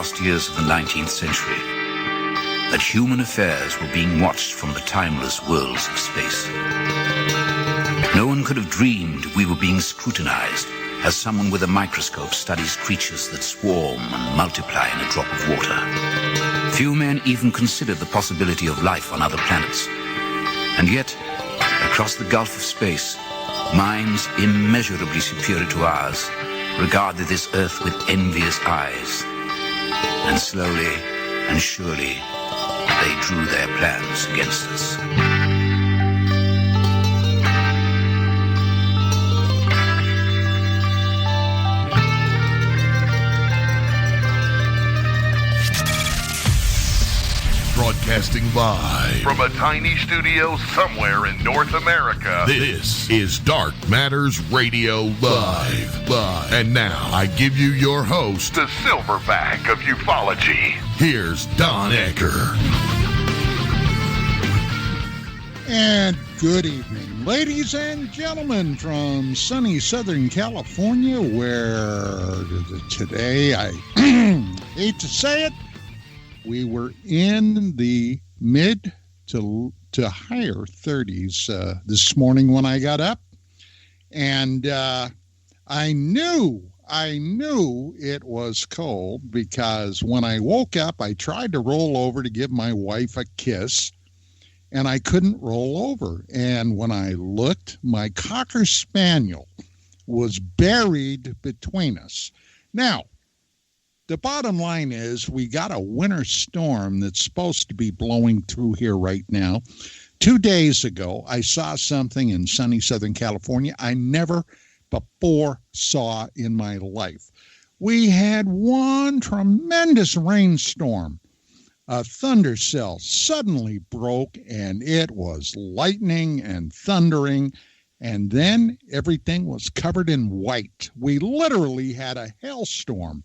last years of the 19th century, that human affairs were being watched from the timeless worlds of space. No one could have dreamed we were being scrutinized as someone with a microscope studies creatures that swarm and multiply in a drop of water. Few men even considered the possibility of life on other planets. And yet, across the gulf of space, minds immeasurably superior to ours regarded this Earth with envious eyes. And slowly and surely, they drew their plans against us. Broadcasting live from a tiny studio somewhere in North America. This is Dark Matters Radio Live. And now I give you your host, the silverback of ufology. Here's Don Ecker. And good evening, ladies and gentlemen, from sunny Southern California, where today, I hate to say it, we were in the mid to higher 30s this morning when I got up. And I knew it was cold because when I woke up, I tried to roll over to give my wife a kiss, and I couldn't roll over. And when I looked, my Cocker Spaniel was buried between us. Now, the bottom line is we got a winter storm that's supposed to be blowing through here right now. 2 days ago, I saw something in sunny Southern California I never before saw in my life. We had one tremendous rainstorm. A thunder cell suddenly broke, and it was lightning and thundering, and then everything was covered in white. We literally had a hailstorm.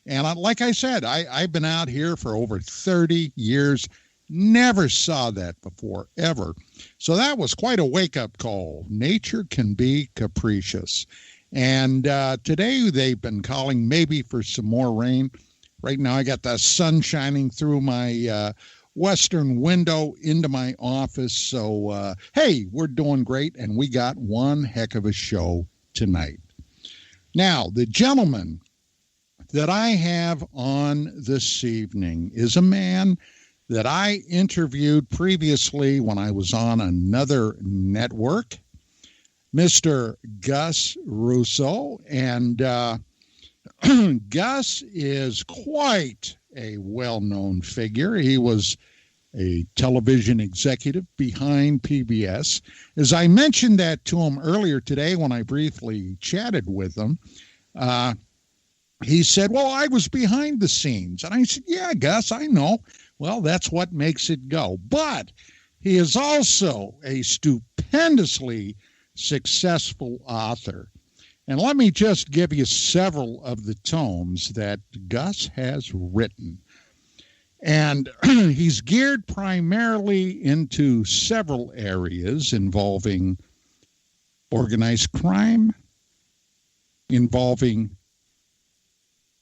And like I said, I've been out here for over 30 years, never saw that before, ever. So that was quite a wake-up call. Nature can be capricious. And today they've been calling maybe for some more rain. Right now I got the sun shining through my western window into my office. So, hey, we're doing great, and we got one heck of a show tonight. Now, the gentleman that I have on this evening is a man that I interviewed previously when I was on another network, Mr. Gus Russo. And Gus is quite a well-known figure. He was a television executive behind PBS. As I mentioned that to him earlier today when I briefly chatted with him, he said, well, I was behind the scenes. And I said, yeah, Gus, I know. Well, that's what makes it go. But he is also a stupendously successful author. And let me just give you several of the tomes that Gus has written. And he's geared primarily into several areas involving organized crime, involving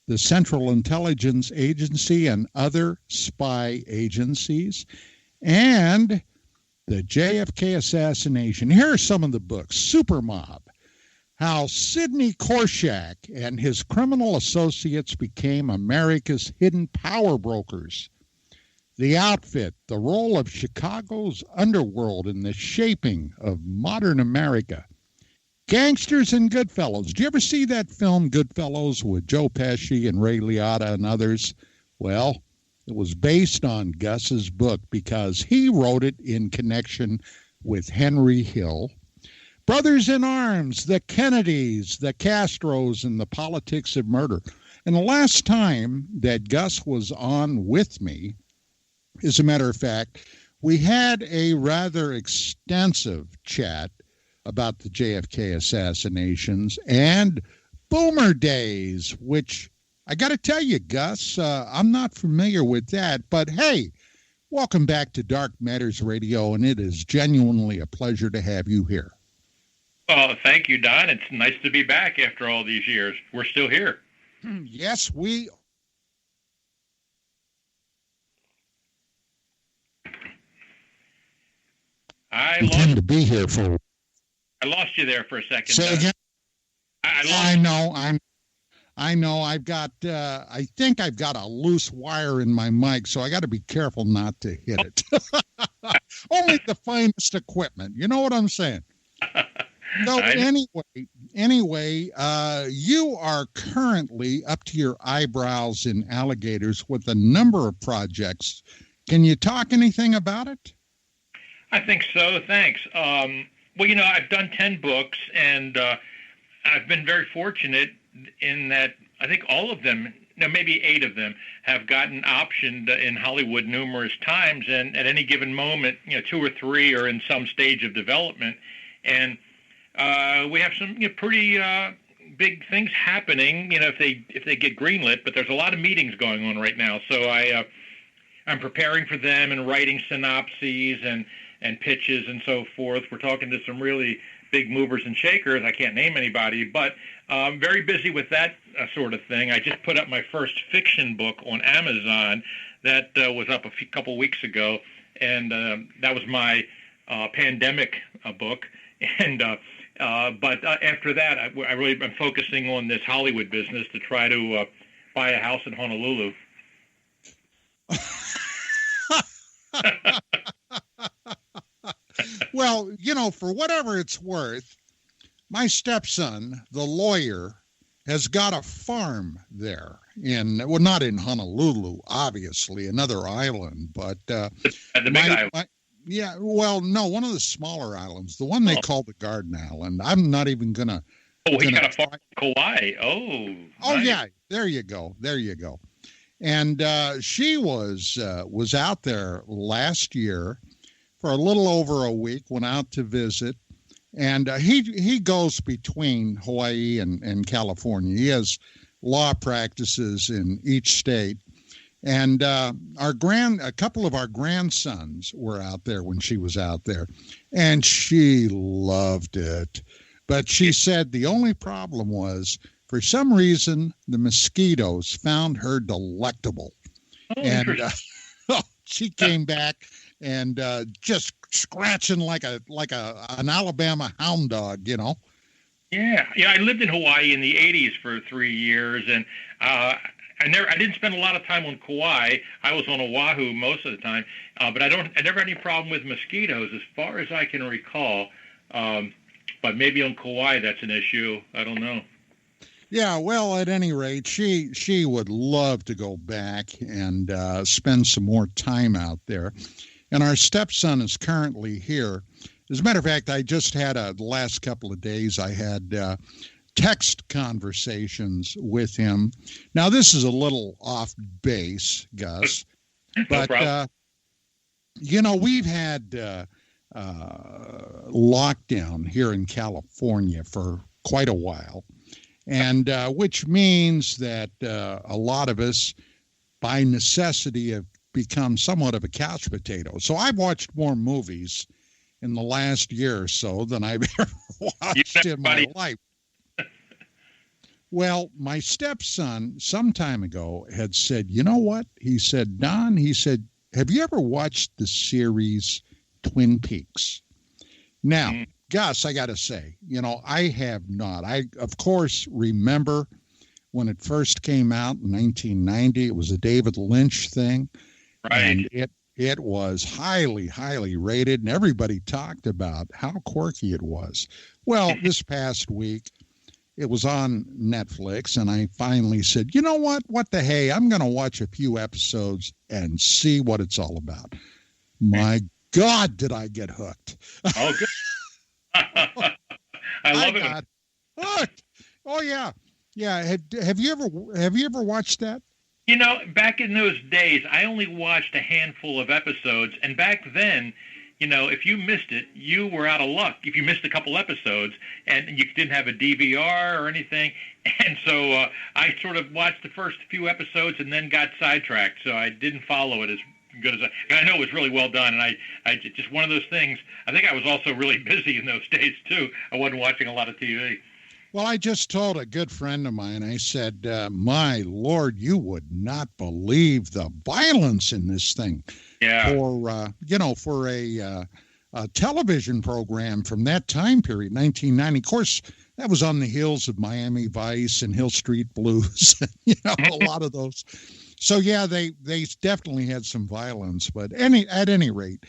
the Central Intelligence Agency and other spy agencies, and the JFK assassination. Here are some of the books. Supermob, how Sidney Korshak and his criminal associates became America's hidden power brokers. The Outfit, the role of Chicago's underworld in the shaping of modern America. Gangsters and Goodfellas. Did you ever see that film, Goodfellas, with Joe Pesci and Ray Liotta and others? Well, it was based on Gus's book because he wrote it in connection with Henry Hill. Brothers in Arms, the Kennedys, the Castros, and the Politics of Murder. And the last time that Gus was on with me, as a matter of fact, we had a rather extensive chat about the JFK assassinations and Boomer Days, which I got to tell you, Gus, I'm not familiar with that. But hey, welcome back to Dark Matters Radio, and it is genuinely a pleasure to have you here. Well, thank you, Don. It's nice to be back after all these years. We're still here. Yes, we I intend to be here for. I lost you there for a second. Say again. I know. I know. I've got. I think I've got a loose wire in my mic, so I got to be careful not to hit it. Only the finest equipment. You know what I'm saying? So anyway, you are currently up to your eyebrows in alligators with a number of projects. Can you talk anything about it? I think so. Thanks. Well, I've done 10 books, and I've been very fortunate in that I think all of them, maybe 8 of them, have gotten optioned in Hollywood numerous times, and at any given moment, 2 or 3 are in some stage of development, and we have some pretty big things happening, if they get greenlit. But there's a lot of meetings going on right now, so I'm preparing for them and writing synopses and pitches and so forth. We're talking to some really big movers and shakers. I can't name anybody, but I'm very busy with that sort of thing. I just put up my first fiction book on Amazon that was up a couple weeks ago, and that was my pandemic book. And but after that, I really am focusing on this Hollywood business to try to buy a house in Honolulu. Well, for whatever it's worth, my stepson, the lawyer, has got a farm there not in Honolulu, obviously, another island, but the big island. No, one of the smaller islands, the one they call the Garden Island. I'm not even gonna. He got a farm in Kauai. Oh, nice. Yeah, there you go. And she was out there last year for a little over a week, went out to visit, and he goes between Hawaii and California. He has law practices in each state, and a couple of our grandsons were out there when she was out there, and she loved it. But she said the only problem was, for some reason, the mosquitoes found her delectable. And she came back and just scratching like an Alabama hound dog, Yeah, I lived in Hawaii in the 80s for 3 years, and I didn't spend a lot of time on Kauai. I was on Oahu most of the time, but I never had any problem with mosquitoes as far as I can recall. But maybe on Kauai that's an issue. I don't know. Yeah, well, at any rate, she would love to go back and spend some more time out there. And our stepson is currently here. As a matter of fact, I just had the last couple of days, I had text conversations with him. Now, this is a little off base, Gus, but, we've had lockdown here in California for quite a while. And which means that a lot of us, by necessity, have become somewhat of a couch potato. So I've watched more movies in the last year or so than I've ever watched in my life. Well, my stepson some time ago had said, you know what? He said, Don, have you ever watched the series Twin Peaks? Now, Gus, I got to say, I have not. I, of course, remember when it first came out in 1990. It was a David Lynch thing. Right. And it was highly, highly rated, and everybody talked about how quirky it was. Well, this past week, it was on Netflix, and I finally said, you know what? What the hey? I'm going to watch a few episodes and see what it's all about. My God, did I get hooked. Oh, good. I love it. Got hooked. Oh, yeah. Yeah. Have you ever watched that? Back in those days, I only watched a handful of episodes, and back then, if you missed it, you were out of luck. If you missed a couple episodes and you didn't have a DVR or anything, and so I sort of watched the first few episodes and then got sidetracked, so I didn't follow it as good as I know it was really well done, and I just one of those things. I think I was also really busy in those days too. I wasn't watching a lot of TV. Well, I just told a good friend of mine, I said, my Lord, you would not believe the violence in this thing. Yeah. For television program from that time period, 1990. Of course, that was on the heels of Miami Vice and Hill Street Blues, a lot of those. So, yeah, they definitely had some violence, but at any rate.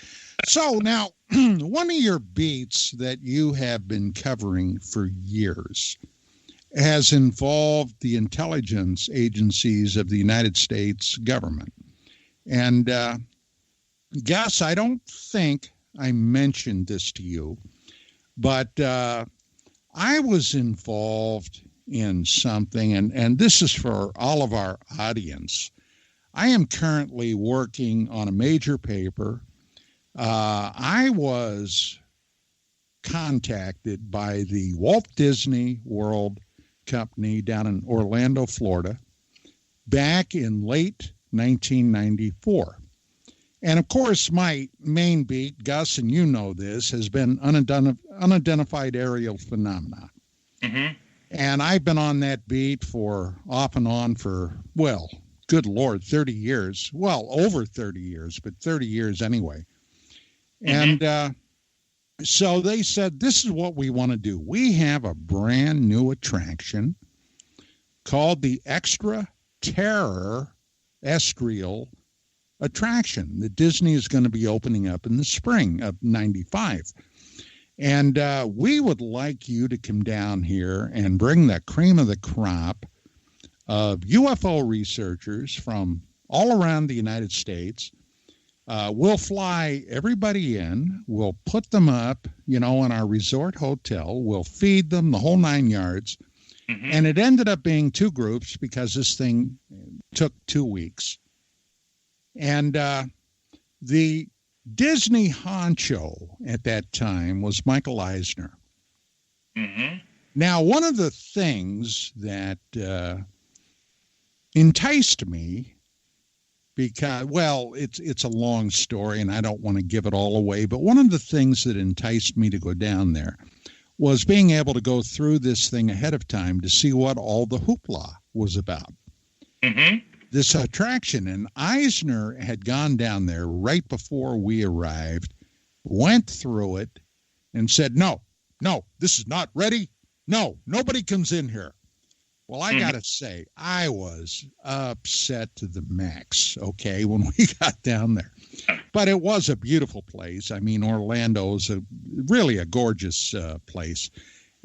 So now, one of your beats that you have been covering for years has involved the intelligence agencies of the United States government. And Gus, I don't think I mentioned this to you, but I was involved in something, and this is for all of our audience. I am currently working on a major paper. I was contacted by the Walt Disney World Company down in Orlando, Florida, back in late 1994. And of course, my main beat, Gus, and you know this, has been unidentified aerial phenomena. Mm-hmm. And I've been on that beat off and on for, well, good Lord, 30 years. Well, over 30 years, but 30 years anyway. Mm-hmm. And so they said, this is what we want to do. We have a brand new attraction called the Extraterrestrial attraction that Disney is going to be opening up in the spring of 95. And we would like you to come down here and bring the cream of the crop of UFO researchers from all around the United States. We'll fly everybody in. We'll put them up, in our resort hotel. We'll feed them the whole 9 yards. Mm-hmm. And it ended up being 2 groups because this thing took 2 weeks. And the Disney honcho at that time was Michael Eisner. Mm-hmm. Now, one of the things that enticed me, because, well, it's a long story and I don't want to give it all away, but one of the things that enticed me to go down there was being able to go through this thing ahead of time to see what all the hoopla was about. Mm-hmm. This attraction. And Eisner had gone down there right before we arrived, went through it, and said, no, this is not ready. No, nobody comes in here. Well, I got to say, I was upset to the max, okay, when we got down there. But it was a beautiful place. I mean, Orlando is really a gorgeous place.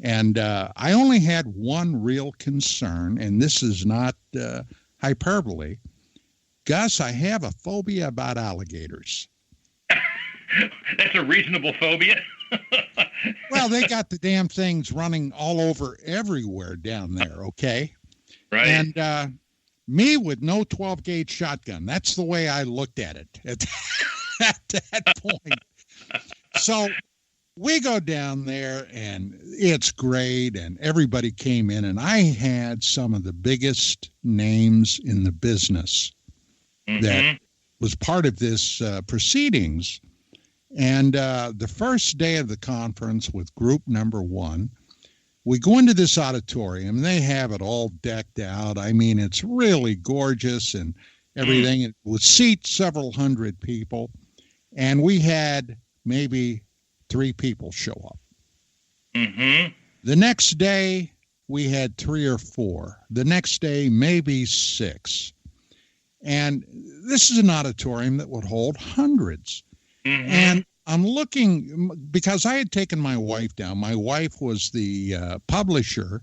And I only had one real concern, and this is not hyperbole. Gus, I have a phobia about alligators. That's a reasonable phobia. Well, they got the damn things running all over everywhere down there, okay? Right. And me with no 12-gauge shotgun. That's the way I looked at it at that point. So we go down there, and it's great, and everybody came in, and I had some of the biggest names in the business that was part of this proceedings. And the first day of the conference with group number 1, we go into this auditorium. They have it all decked out. I mean, it's really gorgeous and everything. It would seat several hundred people. And we had maybe 3 people show up. Mm-hmm. The next day, we had 3 or 4. The next day, maybe 6. And this is an auditorium that would hold hundreds. Mm-hmm. And I'm looking, because I had taken my wife down. My wife was the publisher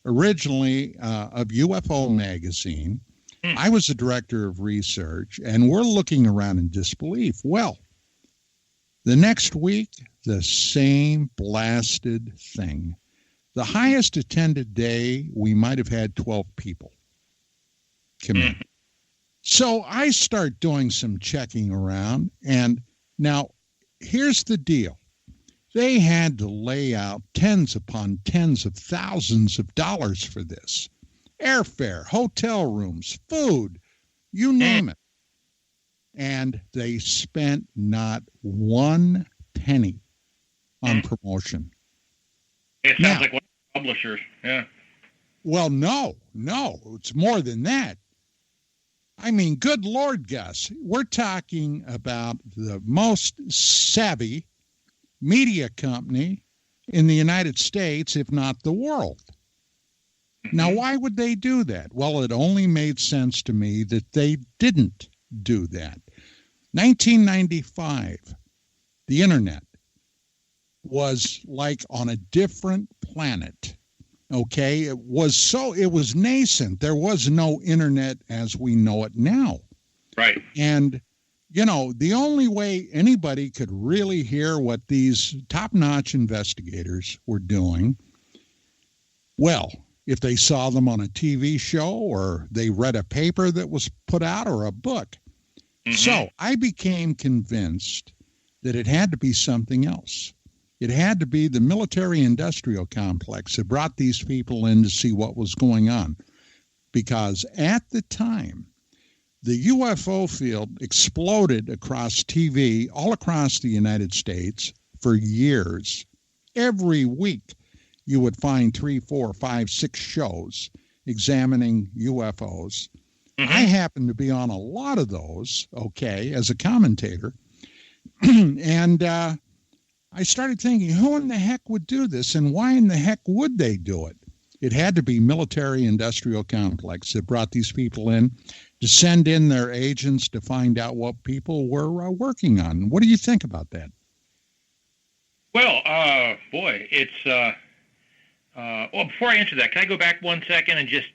originally of UFO Magazine. I was the director of research, and we're looking around in disbelief. Well, the next week, the same blasted thing. The highest attended day, we might have had 12 people come in. So I start doing some checking around, and now, here's the deal. They had to lay out tens upon tens of thousands of dollars for this. Airfare, hotel rooms, food, you name it. And they spent not 1 penny on promotion. It sounds like one of the publishers, yeah. Well, no, it's more than that. I mean, good Lord, Gus, we're talking about the most savvy media company in the United States, if not the world. Now, why would they do that? Well, it only made sense to me that they didn't do that. 1995, the internet was like on a different planet. Okay, it was nascent. There was no internet as we know it now. Right. And, the only way anybody could really hear what these top-notch investigators were doing, well, if they saw them on a TV show or they read a paper that was put out or a book. So I became convinced that it had to be something else. It had to be the military-industrial complex that brought these people in to see what was going on. Because at the time, the UFO field exploded across TV all across the United States for years. Every week, you would find 3, 4, 5, 6 shows examining UFOs. I happened to be on a lot of those, okay, as a commentator. And I started thinking, who in the heck would do this, and why in the heck would they do it? It had to be military-industrial complex that brought these people in to send in their agents to find out what people were working on. What do you think about that? Well, boy, it's... well, before I answer that, can I go back 1 second and just,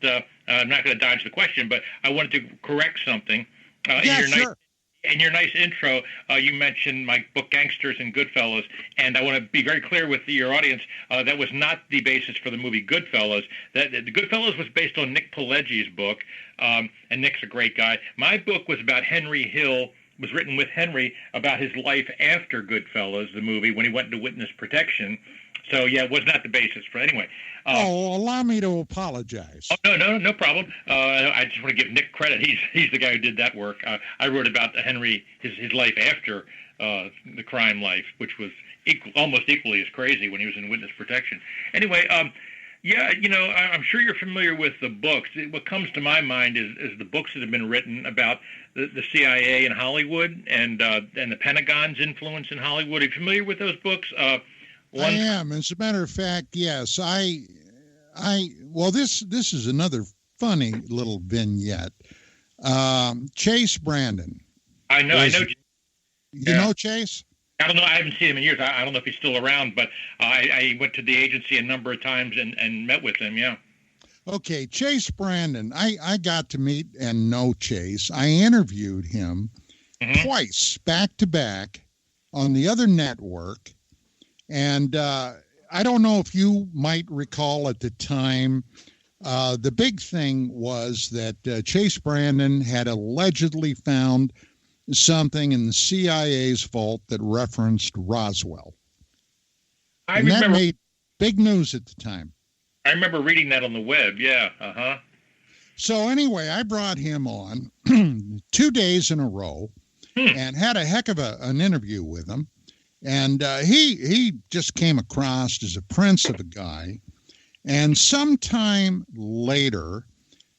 I'm not going to dodge the question, but I wanted to correct something. Sure. In your nice intro, you mentioned my book, Gangsters and Goodfellas, and I want to be very clear with your audience, that was not the basis for the movie Goodfellas. The Goodfellas was based on Nick Pileggi's book, and Nick's a great guy. My book was about Henry Hill, was written with Henry about his life after Goodfellas, the movie, when he went into witness protection. So, yeah, it was not the basis for anyway. Allow me to apologize. Oh, no problem. I just want to give Nick credit. He's the guy who did that work. I wrote about Henry, his life after the crime life, which was almost equally as crazy when he was in witness protection. Anyway, yeah, I'm sure you're familiar with the books. What comes to my mind is the books that have been written about the CIA in Hollywood and the Pentagon's influence in Hollywood. Are you familiar with those books? I am. As a matter of fact, yes. Well, this is another funny little vignette. Chase Brandon. I know. You know Chase? I don't know. I haven't seen him in years. I don't know if he's still around, but I went to the agency a number of times and met with him, yeah. Okay, Chase Brandon. I got to meet and know Chase. I interviewed him twice, back to back, on the other network. And I don't know if you might recall at the time, the big thing was that Chase Brandon had allegedly found something in the CIA's vault that referenced Roswell. And that made big news at the time. I remember reading that on the web, yeah, So anyway, I brought him on 2 days in a row and had a heck of an interview with him. And he just came across as a prince of a guy. And sometime later,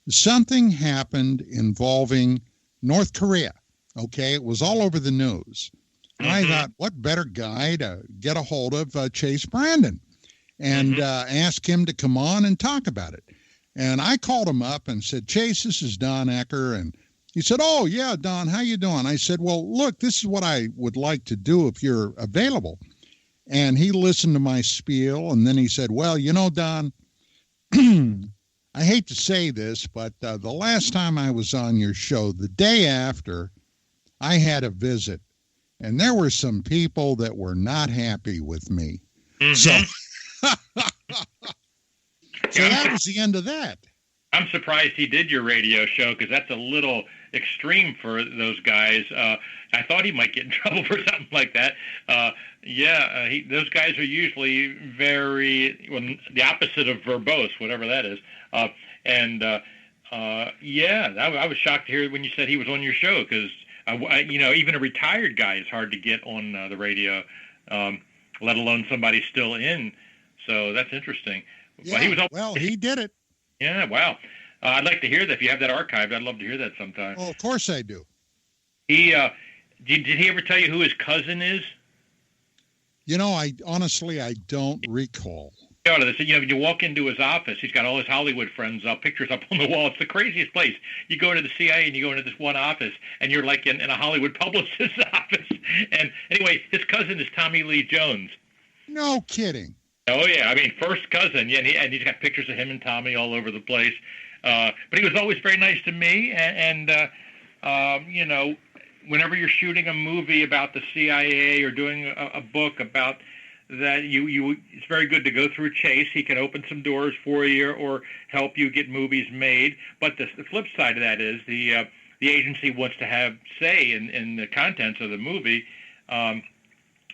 something happened involving North Korea. Okay, it was all over the news. And I thought, what better guy to get a hold of Chase Brandon and ask him to come on and talk about it. And I called him up and said, Chase, this is Don Ecker. And he said, oh, yeah, Don, how you doing? I said, well, look, this is what I would like to do if you're available. And he listened to my spiel, and then he said, well, Don, I hate to say this, but the last time I was on your show, the day after, I had a visit, and there were some people that were not happy with me. So that was the end of that. I'm surprised he did your radio show because that's a little extreme for those guys. I thought he might get in trouble for something like that. Those guys are usually the opposite of verbose, whatever that is. I was shocked to hear when you said he was on your show because, even a retired guy is hard to get on the radio, let alone somebody still in. So that's interesting. Yeah, he did it. Yeah, wow. I'd like to hear that. If you have that archived, I'd love to hear that sometime. Oh, of course I do. He did he ever tell you who his cousin is? I honestly, I don't recall. You walk into his office, he's got all his Hollywood friends pictures up on the wall. It's the craziest place. You go into the CIA and you go into this one office, and you're like in a Hollywood publicist's office. And anyway, his cousin is Tommy Lee Jones. No kidding. Oh, yeah. I mean, first cousin. Yeah, and he's got pictures of him and Tommy all over the place. But he was always very nice to me. And whenever you're shooting a movie about the CIA or doing a book about that, it's very good to go through Chase. He can open some doors for you or help you get movies made. But the flip side of that is the agency wants to have say in the contents of the movie.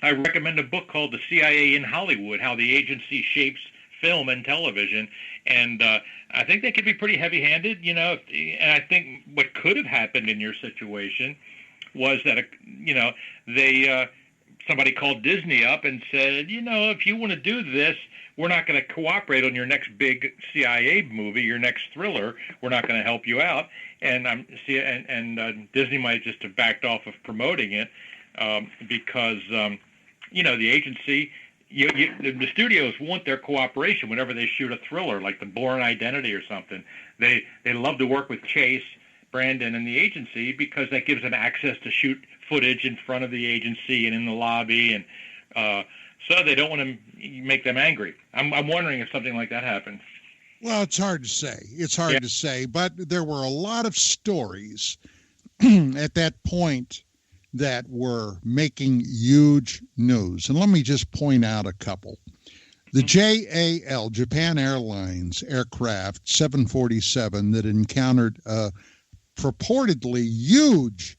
I recommend a book called The CIA in Hollywood, How the Agency Shapes Film and Television. And I think they could be pretty heavy-handed, and I think what could have happened in your situation was that, somebody called Disney up and said, if you want to do this, we're not going to cooperate on your next big CIA movie, your next thriller. We're not going to help you out. And Disney might just have backed off of promoting it because, the agency, the studios want their cooperation whenever they shoot a thriller like The Bourne Identity or something. They love to work with Chase, Brandon, and the agency because that gives them access to shoot footage in front of the agency and in the lobby, and so they don't want to make them angry. I'm wondering if something like that happened. Well, it's hard to say. It's hard to say, but there were a lot of stories at that point that were making huge news. And let me just point out a couple. The JAL, Japan Airlines aircraft 747 that encountered a purportedly huge,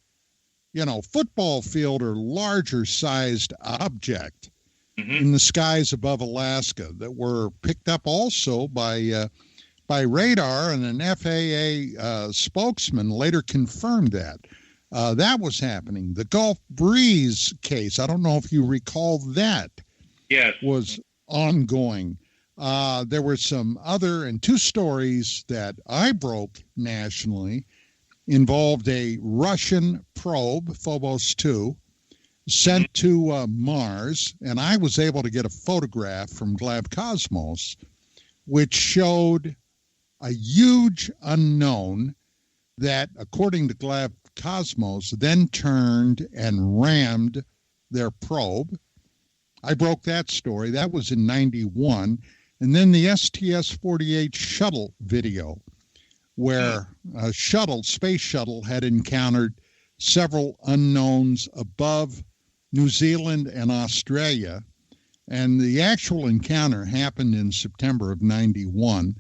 football field or larger sized object in the skies above Alaska that were picked up also by radar, and an FAA spokesman later confirmed that. That was happening. The Gulf Breeze case, I don't know if you recall that. Yes. Was ongoing. There were some other, and two stories that I broke nationally involved a Russian probe, Phobos 2, sent to Mars, and I was able to get a photograph from Glabcosmos, which showed a huge unknown that, according to Glabcosmos, then turned and rammed their probe. I broke that story. That was in 91. And then the STS-48 shuttle video, where a space shuttle had encountered several unknowns above New Zealand and Australia. And the actual encounter happened in September of 91.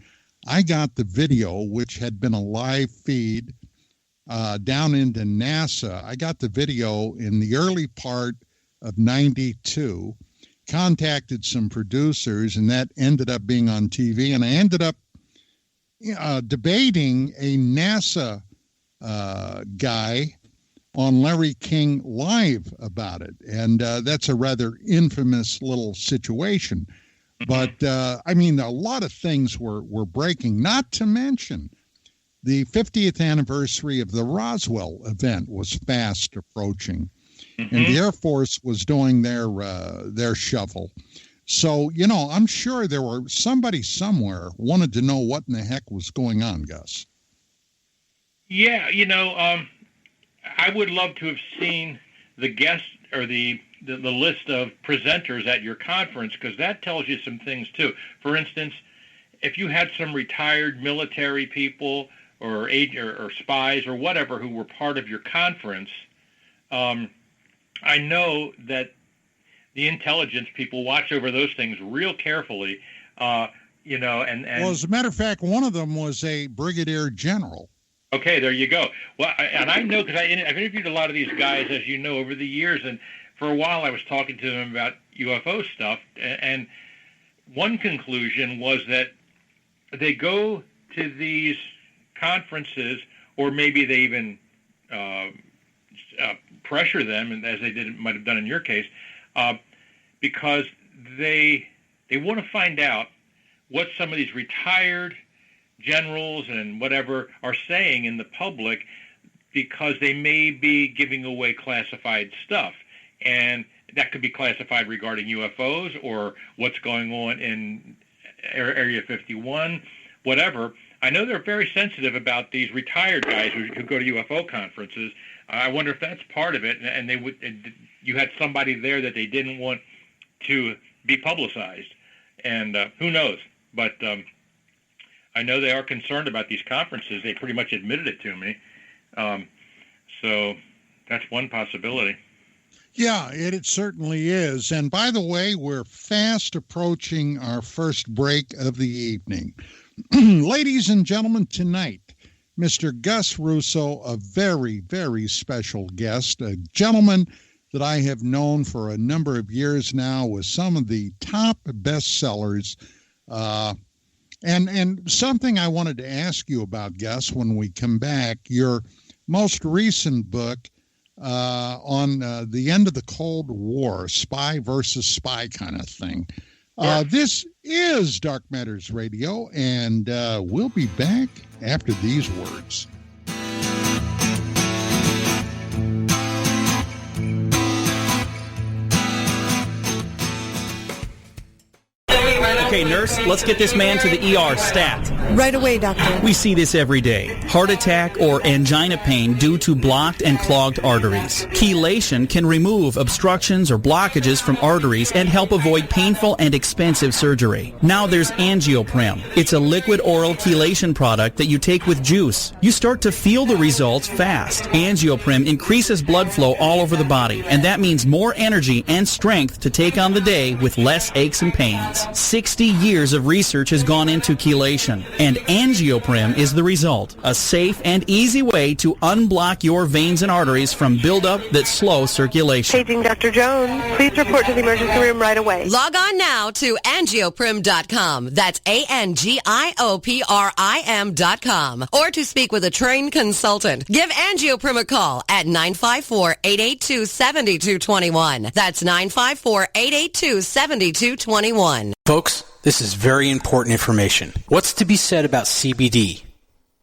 I got the video, which had been a live feed down into NASA. I got the video in the early part of 92, contacted some producers, and that ended up being on TV. And I ended up debating a NASA guy on Larry King Live about it. And that's a rather infamous little situation. But, a lot of things were breaking, not to mention the 50th anniversary of the Roswell event was fast approaching. And the Air Force was doing their shuffle. So, I'm sure there were somebody somewhere wanted to know what in the heck was going on, Gus. Yeah, I would love to have seen the guest or the list of presenters at your conference, because that tells you some things too. For instance, if you had some retired military people or spies or whatever who were part of your conference, I know that the intelligence people watch over those things real carefully, and well, as a matter of fact, one of them was a brigadier general. Okay, there you go. Well, and I know because I've interviewed a lot of these guys, as you know, over the years, and for a while I was talking to them about UFO stuff, and one conclusion was that they go to these conferences, or maybe they even pressure them, and as they might have done in your case, because they want to find out what some of these retired generals and whatever are saying in the public, because they may be giving away classified stuff. And that could be classified regarding UFOs or what's going on in Area 51, whatever. I know they're very sensitive about these retired guys who go to UFO conferences. I wonder if that's part of it, and you had somebody there that they didn't want to be publicized, and who knows? But I know they are concerned about these conferences. They pretty much admitted it to me. So that's one possibility. Yeah, it certainly is. And by the way, we're fast approaching our first break of the evening. Ladies and gentlemen, tonight, Mr. Gus Russo, a very, very special guest, a gentleman that I have known for a number of years now with some of the top bestsellers. And something I wanted to ask you about, Gus, when we come back, your most recent book, on the end of the Cold War, spy versus spy kind of thing. This is Dark Matters Radio, and we'll be back after these words. Okay, nurse, let's get this man to the ER stat. Right away, doctor. We see this every day. Heart attack or angina pain due to blocked and clogged arteries. Chelation can remove obstructions or blockages from arteries and help avoid painful and expensive surgery. Now there's Angioprim. It's a liquid oral chelation product that you take with juice. You start to feel the results fast. Angioprim increases blood flow all over the body, and that means more energy and strength to take on the day with less aches and pains. 60 years of research has gone into chelation, and Angioprim is the result. A safe and easy way to unblock your veins and arteries from buildup that slow circulation. Paging Dr. Jones. Please report to the emergency room right away. Log on now to angioprim.com. That's ANGIOPRIM.com. Or to speak with a trained consultant. Give Angioprim a call at 954-882-7221. That's 954-882-7221. Folks, this is very important information. What's to be said about CBD?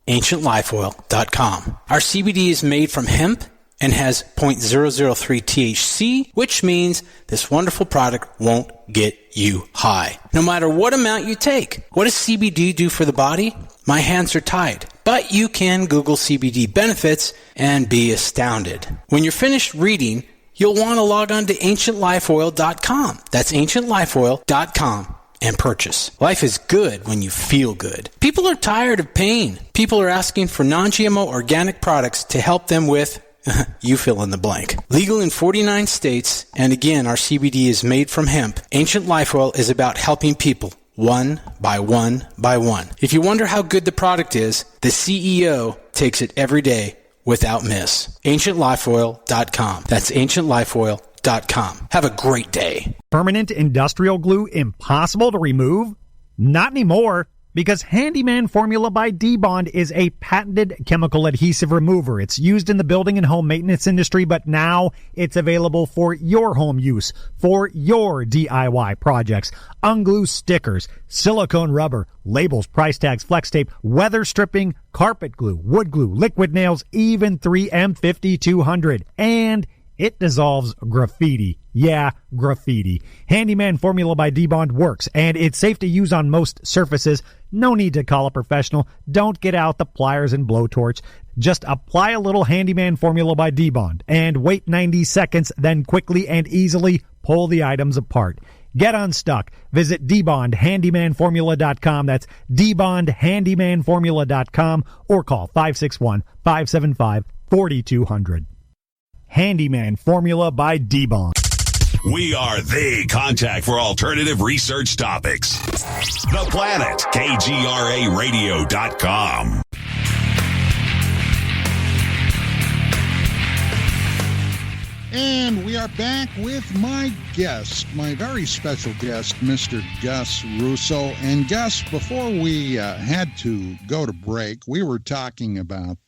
AncientLifeOil.com. Our CBD is made from hemp and has 0.003 THC, which means this wonderful product won't get you high, no matter what amount you take. What does CBD do for the body? My hands are tied. But you can Google CBD benefits and be astounded. When you're finished reading, you'll want to log on to AncientLifeOil.com. That's AncientLifeOil.com. and purchase. Life is good when you feel good. People are tired of pain. People are asking for non-GMO organic products to help them with, you fill in the blank. Legal in 49 states, and again, our CBD is made from hemp. Ancient Life Oil is about helping people one by one by one. If you wonder how good the product is, the CEO takes it every day without miss. AncientLifeOil.com. That's AncientLifeOil.com. Have a great day. Permanent industrial glue impossible to remove? Not anymore, because Handyman Formula by D-Bond is a patented chemical adhesive remover. It's used in the building and home maintenance industry, but now it's available for your home use, for your DIY projects. Unglue stickers, silicone rubber, labels, price tags, flex tape, weather stripping, carpet glue, wood glue, liquid nails, even 3M 5200. And it dissolves graffiti. Yeah, graffiti. Handyman Formula by D-Bond works, and it's safe to use on most surfaces. No need to call a professional. Don't get out the pliers and blowtorch. Just apply a little Handyman Formula by D-Bond and wait 90 seconds, then quickly and easily pull the items apart. Get unstuck. Visit DBondHandymanFormula.com. That's DBondHandymanFormula.com or call 561-575-4200. Handyman Formula by D-Bond. We are the contact for alternative research topics. The Planet, KGRARadio.com. And we are back with my guest, my very special guest, Mr. Gus Russo. And Gus, before we had to go to break, we were talking about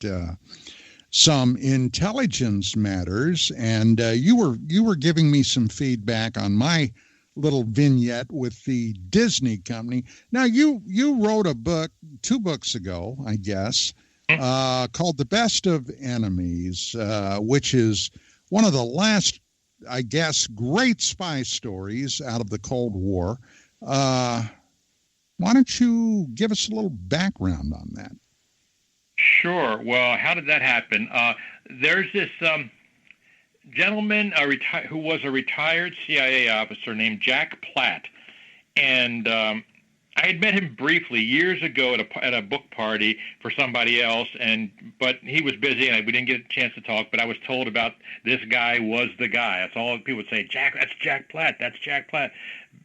some intelligence matters, and you were giving me some feedback on my little vignette with the Disney company. Now, you wrote a book 2 books ago, I guess, called The Best of Enemies, which is one of the last I guess, great spy stories out of the Cold War. Why don't you give us a little background on that? Sure. Well, how did that happen? There's this gentleman who was a retired CIA officer named Jack Platt, and I had met him briefly years ago at a book party for somebody else, but he was busy and we didn't get a chance to talk. But I was told about this guy was the guy. That's all people would say. That's Jack Platt. That's Jack Platt.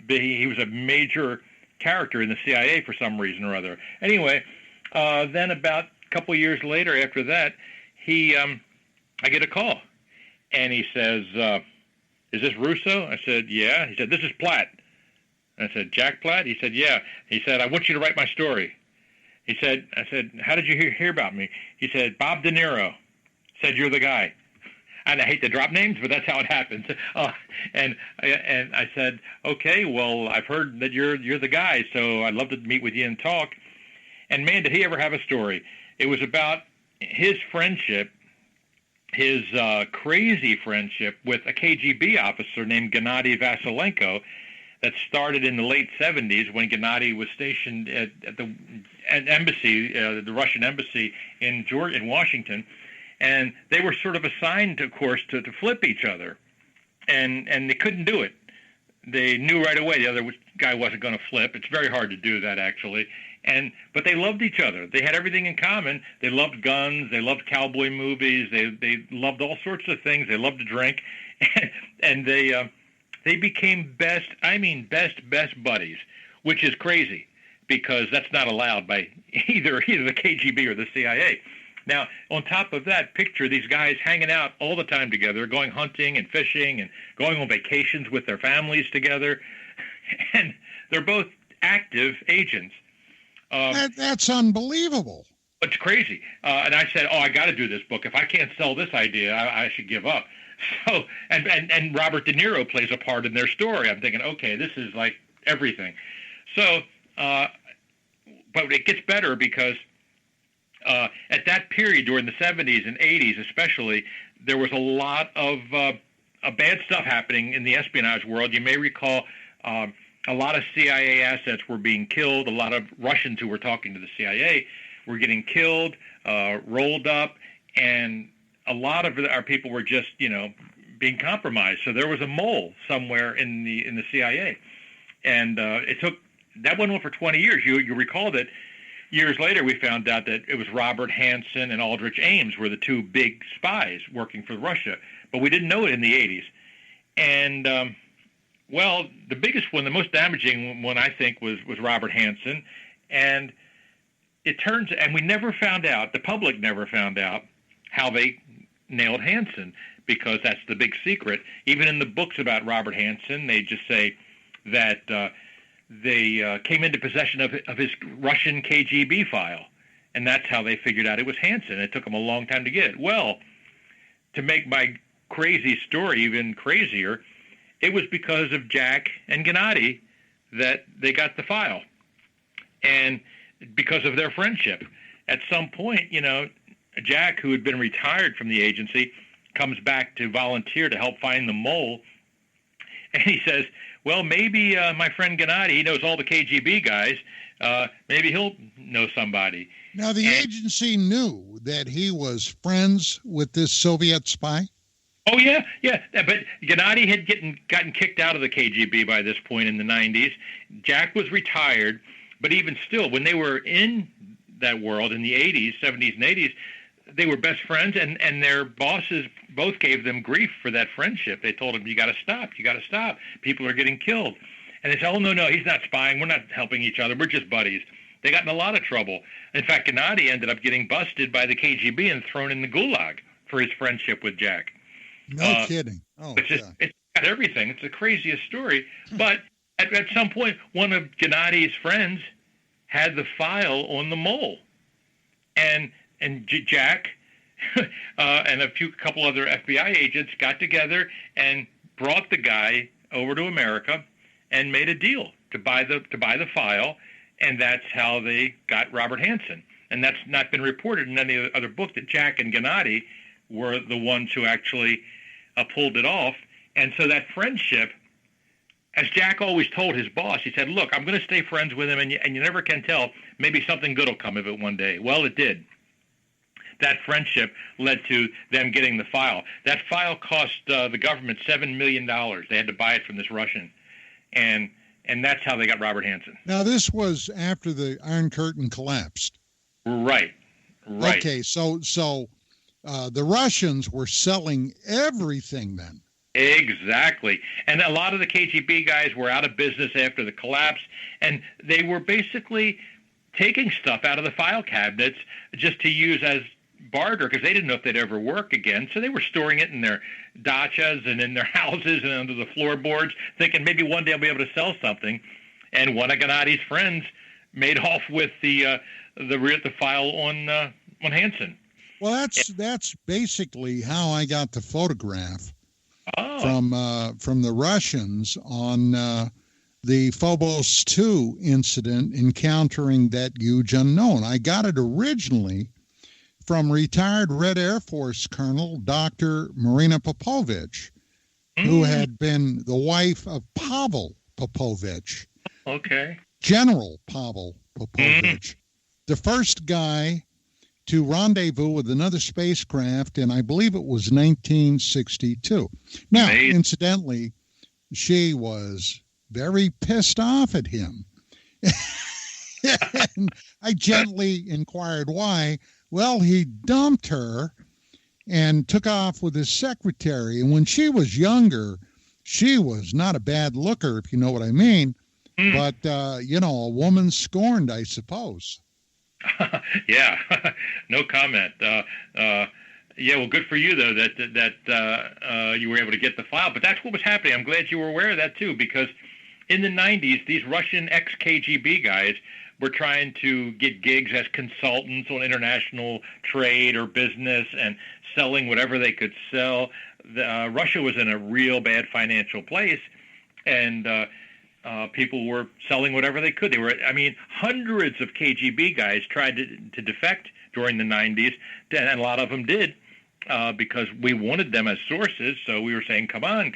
But he was a major character in the CIA for some reason or other. Anyway, then about a couple years later, after that, I get a call, and he says, "Is this Russo?" I said, "Yeah." He said, "This is Platt." I said, "Jack Platt?" He said, "Yeah." He said, "I want you to write my story." I said, "How did you hear about me?" He said, "Bob De Niro said you're the guy." And I hate to drop names, but that's how it happens. And I said, "Okay, well, I've heard that you're the guy, so I'd love to meet with you and talk." And man, did he ever have a story. It was about his friendship, his crazy friendship with a KGB officer named Gennady Vasilenko, that started in the late 70s when Gennady was stationed at the embassy, the Russian embassy in Washington, and they were sort of assigned, of course, to flip each other, and they couldn't do it. They knew right away the other guy wasn't going to flip. It's very hard to do that, actually, but they loved each other. They had everything in common. They loved guns. They loved cowboy movies. They loved all sorts of things. They loved to drink, and they became best buddies, which is crazy because that's not allowed by either the KGB or the CIA. Now, on top of that, picture these guys hanging out all the time together, going hunting and fishing and going on vacations with their families together. And they're both active agents. That's unbelievable. It's crazy. And I said, I got to do this book. If I can't sell this idea, I should give up. So, and Robert De Niro plays a part in their story. I'm thinking, okay, this is like everything. So, but it gets better because at that period during the 70s and 80s especially, there was a lot of bad stuff happening in the espionage world. You may recall a lot of CIA assets were being killed. A lot of Russians who were talking to the CIA were getting killed, rolled up, and a lot of our people were just, being compromised. So there was a mole somewhere in the CIA, and that went on for 20 years. You recall that years later we found out that it was Robert Hansen and Aldrich Ames were the two big spies working for Russia, but we didn't know it in the 80s. And the biggest one, the most damaging one, I think, was Robert Hansen, and we never found out. The public never found out how they nailed Hansen, because that's the big secret. Even in the books about Robert Hansen, they just say that they came into possession of his Russian KGB file, and that's how they figured out it was Hansen. It took them a long time to get it. Well, to make my crazy story even crazier, it was because of Jack and Gennady that they got the file, and because of their friendship. At some point, Jack, who had been retired from the agency, comes back to volunteer to help find the mole. And he says, well, maybe my friend Gennady, he knows all the KGB guys. Maybe he'll know somebody. Now, the agency knew that he was friends with this Soviet spy? Oh, yeah. But Gennady had gotten kicked out of the KGB by this point in the 90s. Jack was retired. But even still, when they were in that world in the 80s, 70s and 80s, they were best friends, and their bosses both gave them grief for that friendship. They told them, you got to stop. People are getting killed. And they said, no, he's not spying. We're not helping each other. We're just buddies. They got in a lot of trouble. In fact, Gennady ended up getting busted by the KGB and thrown in the gulag for his friendship with Jack. No kidding. Oh, it's got everything. It's the craziest story. But at some point, one of Gennady's friends had the file on the mole. And Jack and a couple other FBI agents got together and brought the guy over to America and made a deal to buy the file, and that's how they got Robert Hansen. And that's not been reported in any other book, that Jack and Gennady were the ones who actually pulled it off. And so that friendship, as Jack always told his boss, he said, look, I'm going to stay friends with him, and you never can tell. Maybe something good will come of it one day. Well, it did. That friendship led to them getting the file. That file cost the government $7 million. They had to buy it from this Russian. And that's how they got Robert Hansen. Now, this was after the Iron Curtain collapsed. Right. Okay, so the Russians were selling everything then. Exactly. And a lot of the KGB guys were out of business after the collapse, and they were basically taking stuff out of the file cabinets just to use as barter, because they didn't know if they'd ever work again. So they were storing it in their dachas and in their houses and under the floorboards, thinking maybe one day I'll be able to sell something. And one of Gennadi's friends made off with the file on Hansen. Well, that's basically how I got the photograph from the Russians on the Phobos 2 incident encountering that huge unknown. I got it originally from retired Red Air Force Colonel Dr. Marina Popovich, who had been the wife of Pavel Popovich. Okay. General Pavel Popovich, the first guy to rendezvous with another spacecraft, and I believe it was 1962. Now, incidentally, she was very pissed off at him. And I gently inquired why. Well, he dumped her and took off with his secretary. And when she was younger, she was not a bad looker, if you know what I mean. But, a woman scorned, I suppose. Yeah, no comment. Yeah, well, good for you, though, that you were able to get the file. But that's what was happening. I'm glad you were aware of that, too, because in the 90s, these Russian ex-KGB guys were trying to get gigs as consultants on international trade or business and selling whatever they could sell. Russia was in a real bad financial place, and people were selling whatever they could. Hundreds of KGB guys tried to defect during the 90s, and a lot of them did because we wanted them as sources. So we were saying, come on.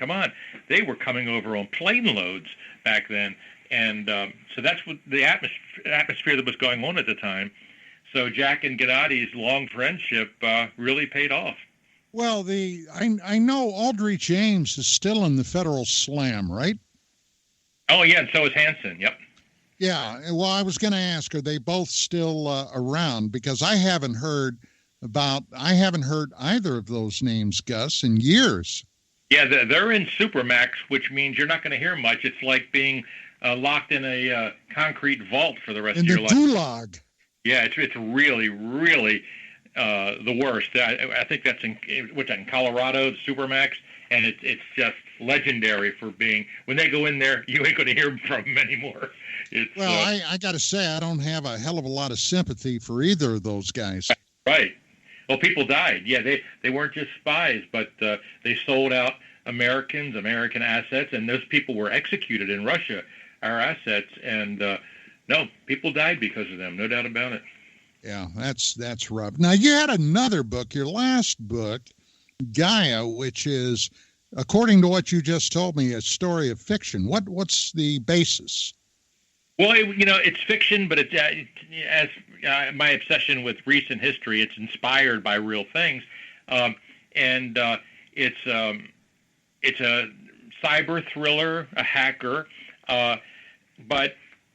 They were coming over on plane loads back then. And so that's what the atmosphere that was going on at the time. So Jack and Gennadi's long friendship really paid off. Well, I know Aldrich Ames is still in the federal slam, right? Oh, yeah, and so is Hansen, yep. Yeah, well, I was going to ask, are they both still around? Because I haven't heard either of those names, Gus, in years. Yeah, they're in Supermax, which means you're not going to hear much. It's like being locked in a concrete vault for the rest of your life. In the gulag. Yeah, it's really, really the worst. I think that's in Colorado, the Supermax, and it's just legendary for being, when they go in there, you ain't going to hear from them anymore. I got to say, I don't have a hell of a lot of sympathy for either of those guys. Right. Well, people died. Yeah, they weren't just spies, but they sold out American assets, and those people were executed in Russia, our assets, and no, people died because of them, no doubt about it. Yeah, that's rough. Now, you had another book, your last book, Gaia, which is, according to what you just told me, a story of fiction. What's the basis? Well, it's fiction, but it's as my obsession with recent history. It's inspired by real things, and it's a cyber thriller, a hacker, but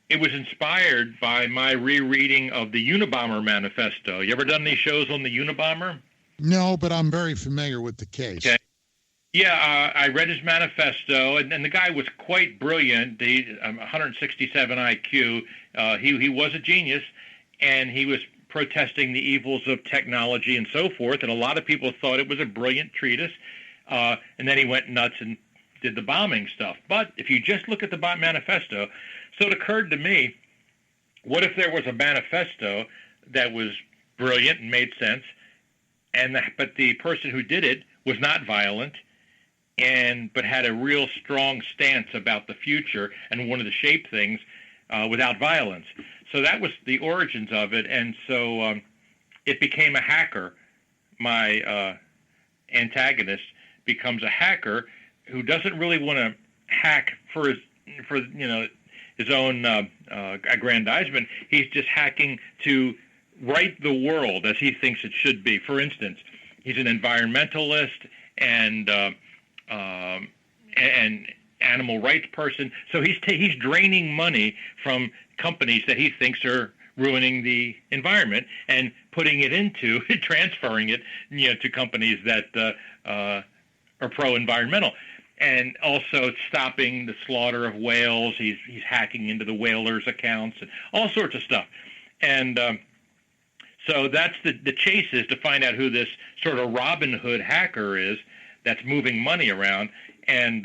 it was inspired by my rereading of the Unabomber Manifesto. You ever done these shows on the Unabomber? No, but I'm very familiar with the case. Okay. Yeah, I read his manifesto, and the guy was quite brilliant. 167 IQ. He was a genius, and he was protesting the evils of technology and so forth, and a lot of people thought it was a brilliant treatise. And then he went nuts and did the bombing stuff. But if you just look at the manifesto, so it occurred to me, what if there was a manifesto that was brilliant and made sense, but the person who did it was not violent, but had a real strong stance about the future and wanted to shape things without violence. So that was the origins of it, and so it became a hacker. My antagonist becomes a hacker who doesn't really want to hack for his own aggrandizement. He's just hacking to right the world as he thinks it should be. For instance, he's an environmentalist and animal rights person. So he's draining money from companies that he thinks are ruining the environment and putting it into transferring it, to companies that are pro-environmental. And also stopping the slaughter of whales. He's hacking into the whalers' accounts and all sorts of stuff. And so that's the chase, is to find out who this sort of Robin Hood hacker is that's moving money around. And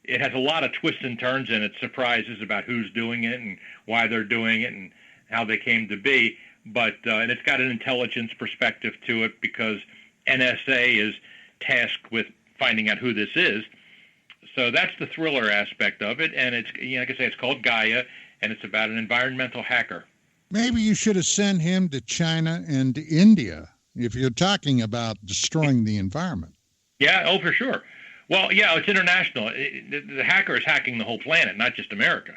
it has a lot of twists and turns in it, surprises about who's doing it and why they're doing it and how they came to be. But and it's got an intelligence perspective to it, because NSA is tasked with finding out who this is. So that's the thriller aspect of it, and it's, like I say, it's called Gaia, and it's about an environmental hacker. Maybe you should have sent him to China and to India if you're talking about destroying the environment. Yeah, oh, for sure. Well, yeah, it's international. The hacker is hacking the whole planet, not just America.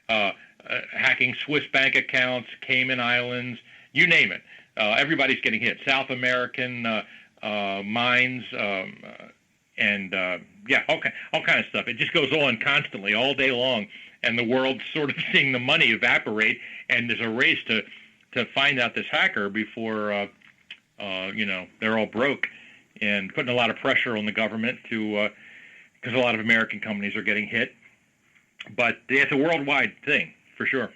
Hacking Swiss bank accounts, Cayman Islands, you name it. Everybody's getting hit. South American mines, and all kind of stuff. It just goes on constantly, all day long, and the world's sort of seeing the money evaporate, and there's a race to find out this hacker before they're all broke, and putting a lot of pressure on the government because a lot of American companies are getting hit. But it's a worldwide thing, for sure.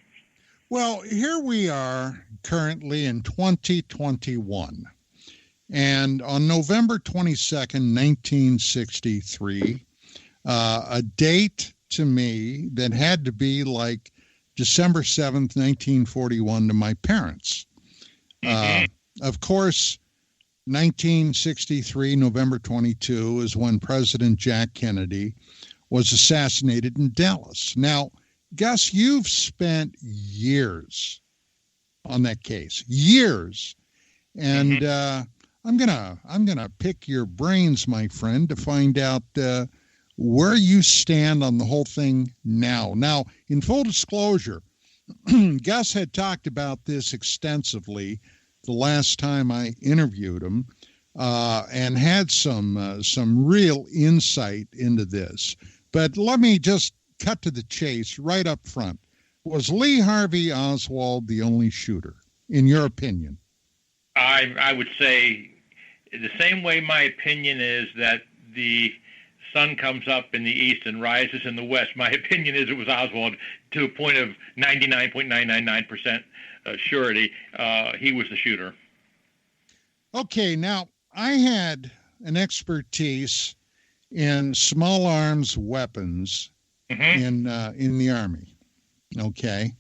Well, here we are currently in 2021. And on November 22nd, 1963, a date to me that had to be like December 7th, 1941 to my parents. Of course, 1963, November 22, is when President Jack Kennedy was assassinated in Dallas. Now, Gus, you've spent years on that case, years. And I'm gonna pick your brains, my friend, to find out where you stand on the whole thing now. Now, in full disclosure, Gus had talked about this extensively the last time I interviewed him, and had some real insight into this. But let me just cut to the chase right up front. Was Lee Harvey Oswald the only shooter, in your opinion? I would say the same way my opinion is that the sun comes up in the east and rises in the west. My opinion is it was Oswald, to a point of 99.999% surety. He was the shooter. Okay, now I had an expertise in small arms weapons in the Army. Okay.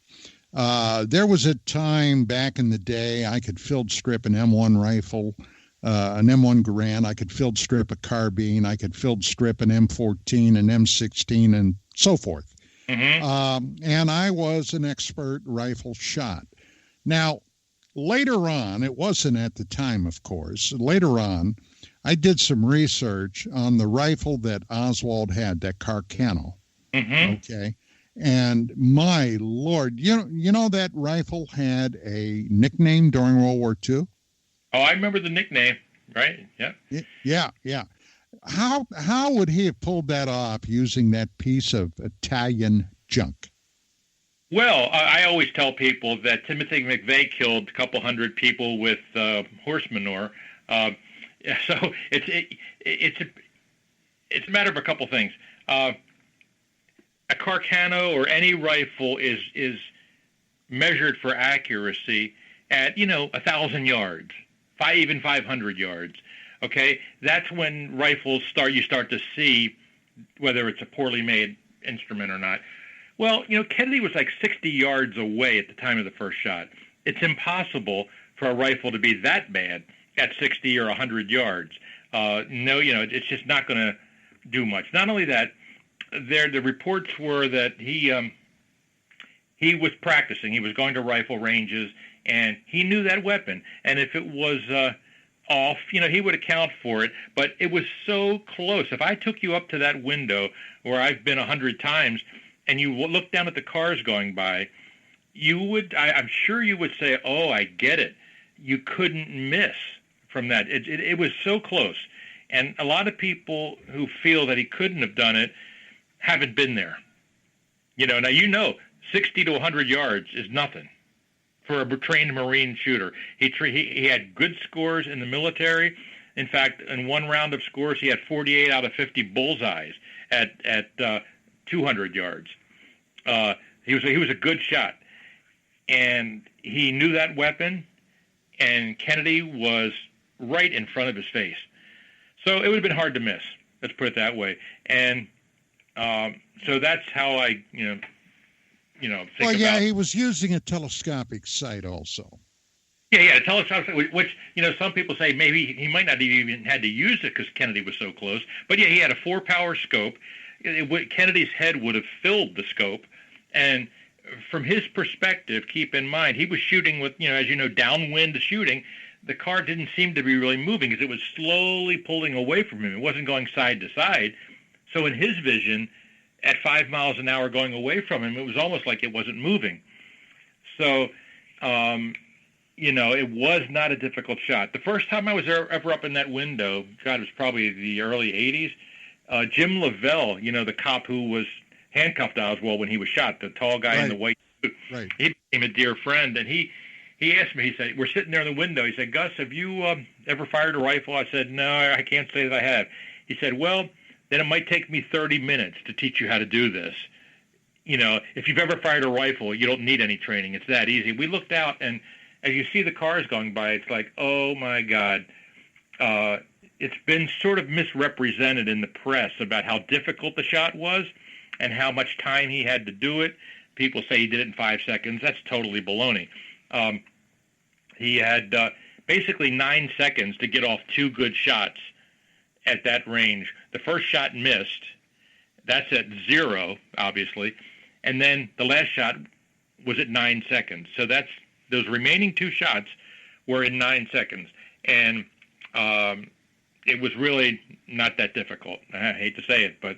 There was a time back in the day I could field strip an M1 rifle, an M1 Garand. I could field strip a carbine. I could field strip an M14, an M16, and so forth. And I was an expert rifle shot. Now, later on, it wasn't at the time, of course. Later on, I did some research on the rifle that Oswald had, that Carcano. Okay. And my Lord, you know that rifle had a nickname during World War II? Oh, I remember the nickname, right? Yeah. Yeah. How would he have pulled that off using that piece of Italian junk? Well, I always tell people that Timothy McVeigh killed a couple hundred people with horse manure. So it's a matter of a couple things. A Carcano or any rifle is measured for accuracy at 1,000 yards, even 500 yards. Okay, that's when rifles you start to see whether it's a poorly made instrument or not. Well, Kennedy was like 60 yards away at the time of the first shot. It's impossible for a rifle to be that bad at 60 or 100 yards. It's just not going to do much. Not only that, the reports were that he was practicing. He was going to rifle ranges, and he knew that weapon. And if it was off. He would account for it, but it was so close. If I took you up to that window where I've been 100 times and you look down at the cars going by, I'm sure you would say, oh, I get it. You couldn't miss from that. It was so close. And a lot of people who feel that he couldn't have done it haven't been there. Now 60 to 100 yards is nothing for a trained Marine shooter. He had good scores in the military. In fact, in one round of scores, he had 48 out of 50 bullseyes at 200 yards. He was a good shot. And he knew that weapon, and Kennedy was right in front of his face. So it would have been hard to miss. Let's put it that way. And so that's how I, think well, yeah, about. he was using a telescopic sight also. Yeah, a telescopic, which, some people say maybe he might not have even had to use it because Kennedy was so close. But, yeah, he had a 4-power scope. Kennedy's head would have filled the scope. And from his perspective, keep in mind, he was shooting with, as downwind shooting. The car didn't seem to be really moving because it was slowly pulling away from him. It wasn't going side to side. So in his vision, at 5 miles an hour going away from him, it was almost like it wasn't moving. So, it was not a difficult shot. The first time I was ever up in that window, God, it was probably the early 80s, Jim Lavelle, the cop who was handcuffed to Oswald when he was shot, the tall guy in the white suit. Right. He became a dear friend, and he asked me, he said, we're sitting there in the window. He said, Gus, have you ever fired a rifle? I said, no, I can't say that I have. He said, well, then it might take me 30 minutes to teach you how to do this. If you've ever fired a rifle, you don't need any training. It's that easy. We looked out, and as you see the cars going by, it's like, oh, my God. It's been sort of misrepresented in the press about how difficult the shot was and how much time he had to do it. People say he did it in 5 seconds. That's totally baloney. He had basically 9 seconds to get off 2 good shots at that range. The first shot missed. That's at 0, obviously. And then the last shot was at 9 seconds. So those remaining 2 shots were in 9 seconds. And it was really not that difficult. I hate to say it, but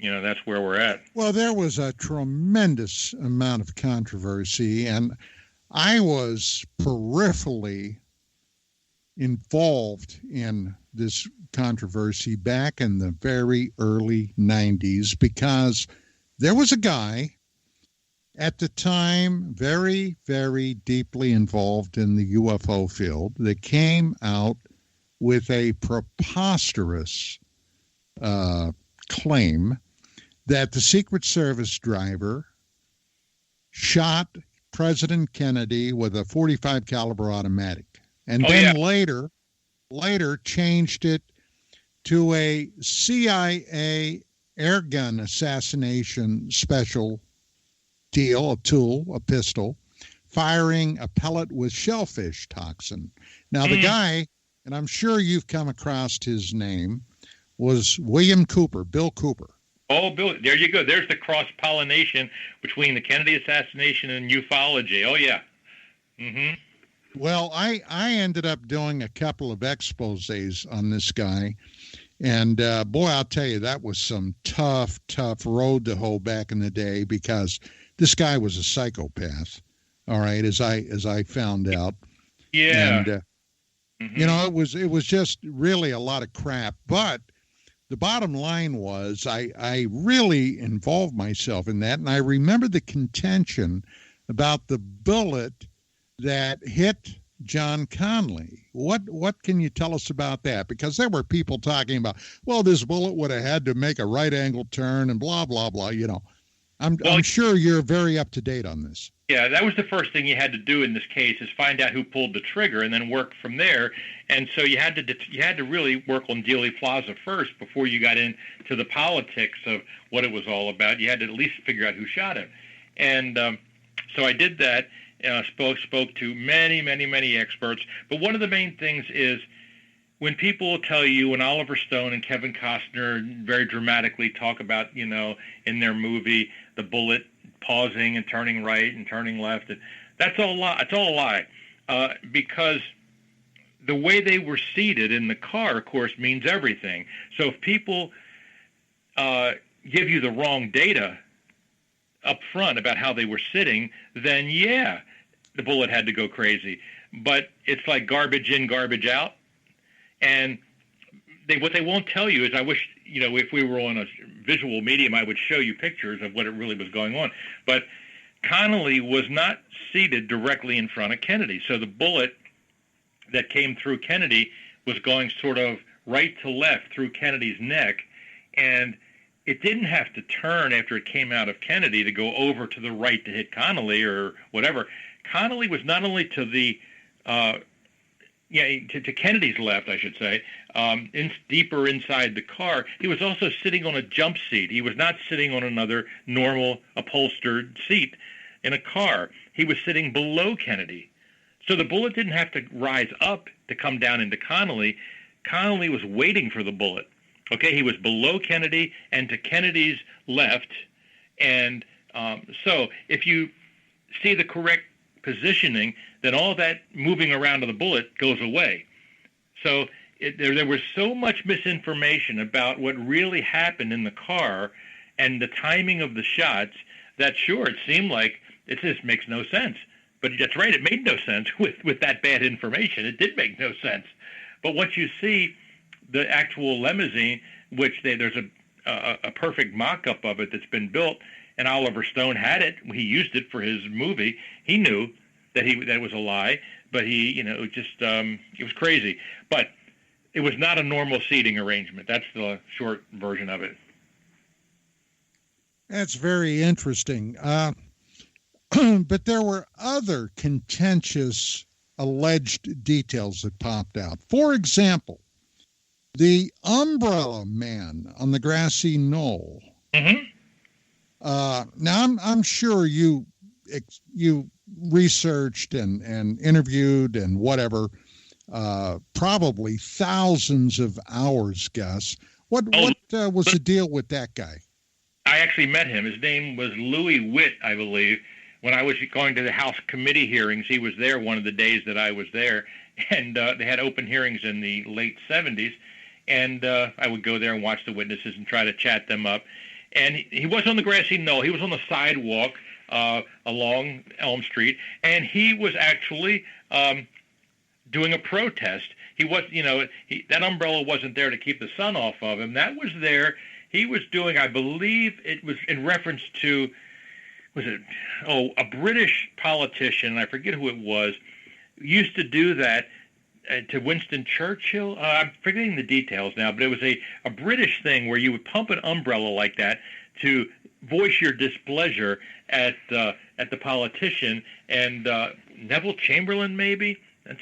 that's where we're at. Well, there was a tremendous amount of controversy, and I was peripherally involved in this controversy back in the very early 90s because there was a guy at the time very, very deeply involved in the UFO field that came out with a preposterous claim that the Secret Service driver shot President Kennedy with a .45 caliber automatic, and later changed it to a CIA airgun assassination special deal, a tool, a pistol, firing a pellet with shellfish toxin. Now, the guy, and I'm sure you've come across his name, was William Cooper, Bill Cooper. Oh, Bill, there you go. There's the cross-pollination between the Kennedy assassination and ufology. Oh, yeah. Mm-hmm. Well, I ended up doing a couple of exposés on this guy. And, boy, I'll tell you, that was some tough road to hoe back in the day because this guy was a psychopath, all right, as I found out. Yeah. And, it was just really a lot of crap. But the bottom line was I really involved myself in that, and I remember the contention about the bullet that hit John Conley. What can you tell us about that? Because there were people talking about, well, this bullet would have had to make a right-angle turn and blah, blah, blah, I'm sure you're very up to date on this. Yeah, that was the first thing you had to do in this case is find out who pulled the trigger and then work from there. And so you had to really work on Dealey Plaza first before you got into the politics of what it was all about. You had to at least figure out who shot him. And so I did that. Spoke to many experts. But one of the main things is when people tell you, when Oliver Stone and Kevin Costner very dramatically talk about, in their movie, the bullet pausing and turning right and turning left, that's all a lie. That's all a lie. Because the way they were seated in the car, of course, means everything. So if people give you the wrong data up front about how they were sitting, then yeah, the bullet had to go crazy. But it's like garbage in, garbage out. And what they won't tell you is, I wish, if we were on a visual medium, I would show you pictures of what it really was going on. But Connally was not seated directly in front of Kennedy. So the bullet that came through Kennedy was going sort of right to left through Kennedy's neck. And it didn't have to turn after it came out of Kennedy to go over to the right to hit Connally or whatever. Connally was not only to the to Kennedy's left, I should say, deeper inside the car. He was also sitting on a jump seat. He was not sitting on another normal upholstered seat in a car. He was sitting below Kennedy. So the bullet didn't have to rise up to come down into Connally. Connally was waiting for the bullet. Okay, he was below Kennedy and to Kennedy's left. And so if you see the correct positioning, then all that moving around of the bullet goes away. So there was so much misinformation about what really happened in the car and the timing of the shots that, sure, it seemed like it just makes no sense. But that's right, it made no sense with that bad information. It did make no sense. But once you see the actual limousine, which there's a perfect mock-up of it that's been built, and Oliver Stone had it. He used it for his movie. He knew that it was a lie, but it was crazy. But it was not a normal seating arrangement. That's the short version of it. That's very interesting. But there were other contentious alleged details that popped out. For example, the umbrella man on the grassy knoll. Mm-hmm. Now, I'm sure you researched and interviewed and whatever, probably thousands of hours, Gus. What was the deal with that guy? I actually met him. His name was Louis Witt, I believe. When I was going to the House committee hearings, he was there one of the days that I was there, and they had open hearings in the late 70s, and I would go there and watch the witnesses and try to chat them up. And he was on the grassy knoll. He was on the sidewalk along Elm Street, and he was actually doing a protest. He was, that umbrella wasn't there to keep the sun off of him. That was there. He was doing, I believe it was in reference to, a British politician, I forget who it was, used to do that to Winston Churchill. I'm forgetting the details now, but it was a British thing where you would pump an umbrella like that to voice your displeasure at the politician. And Neville Chamberlain, maybe?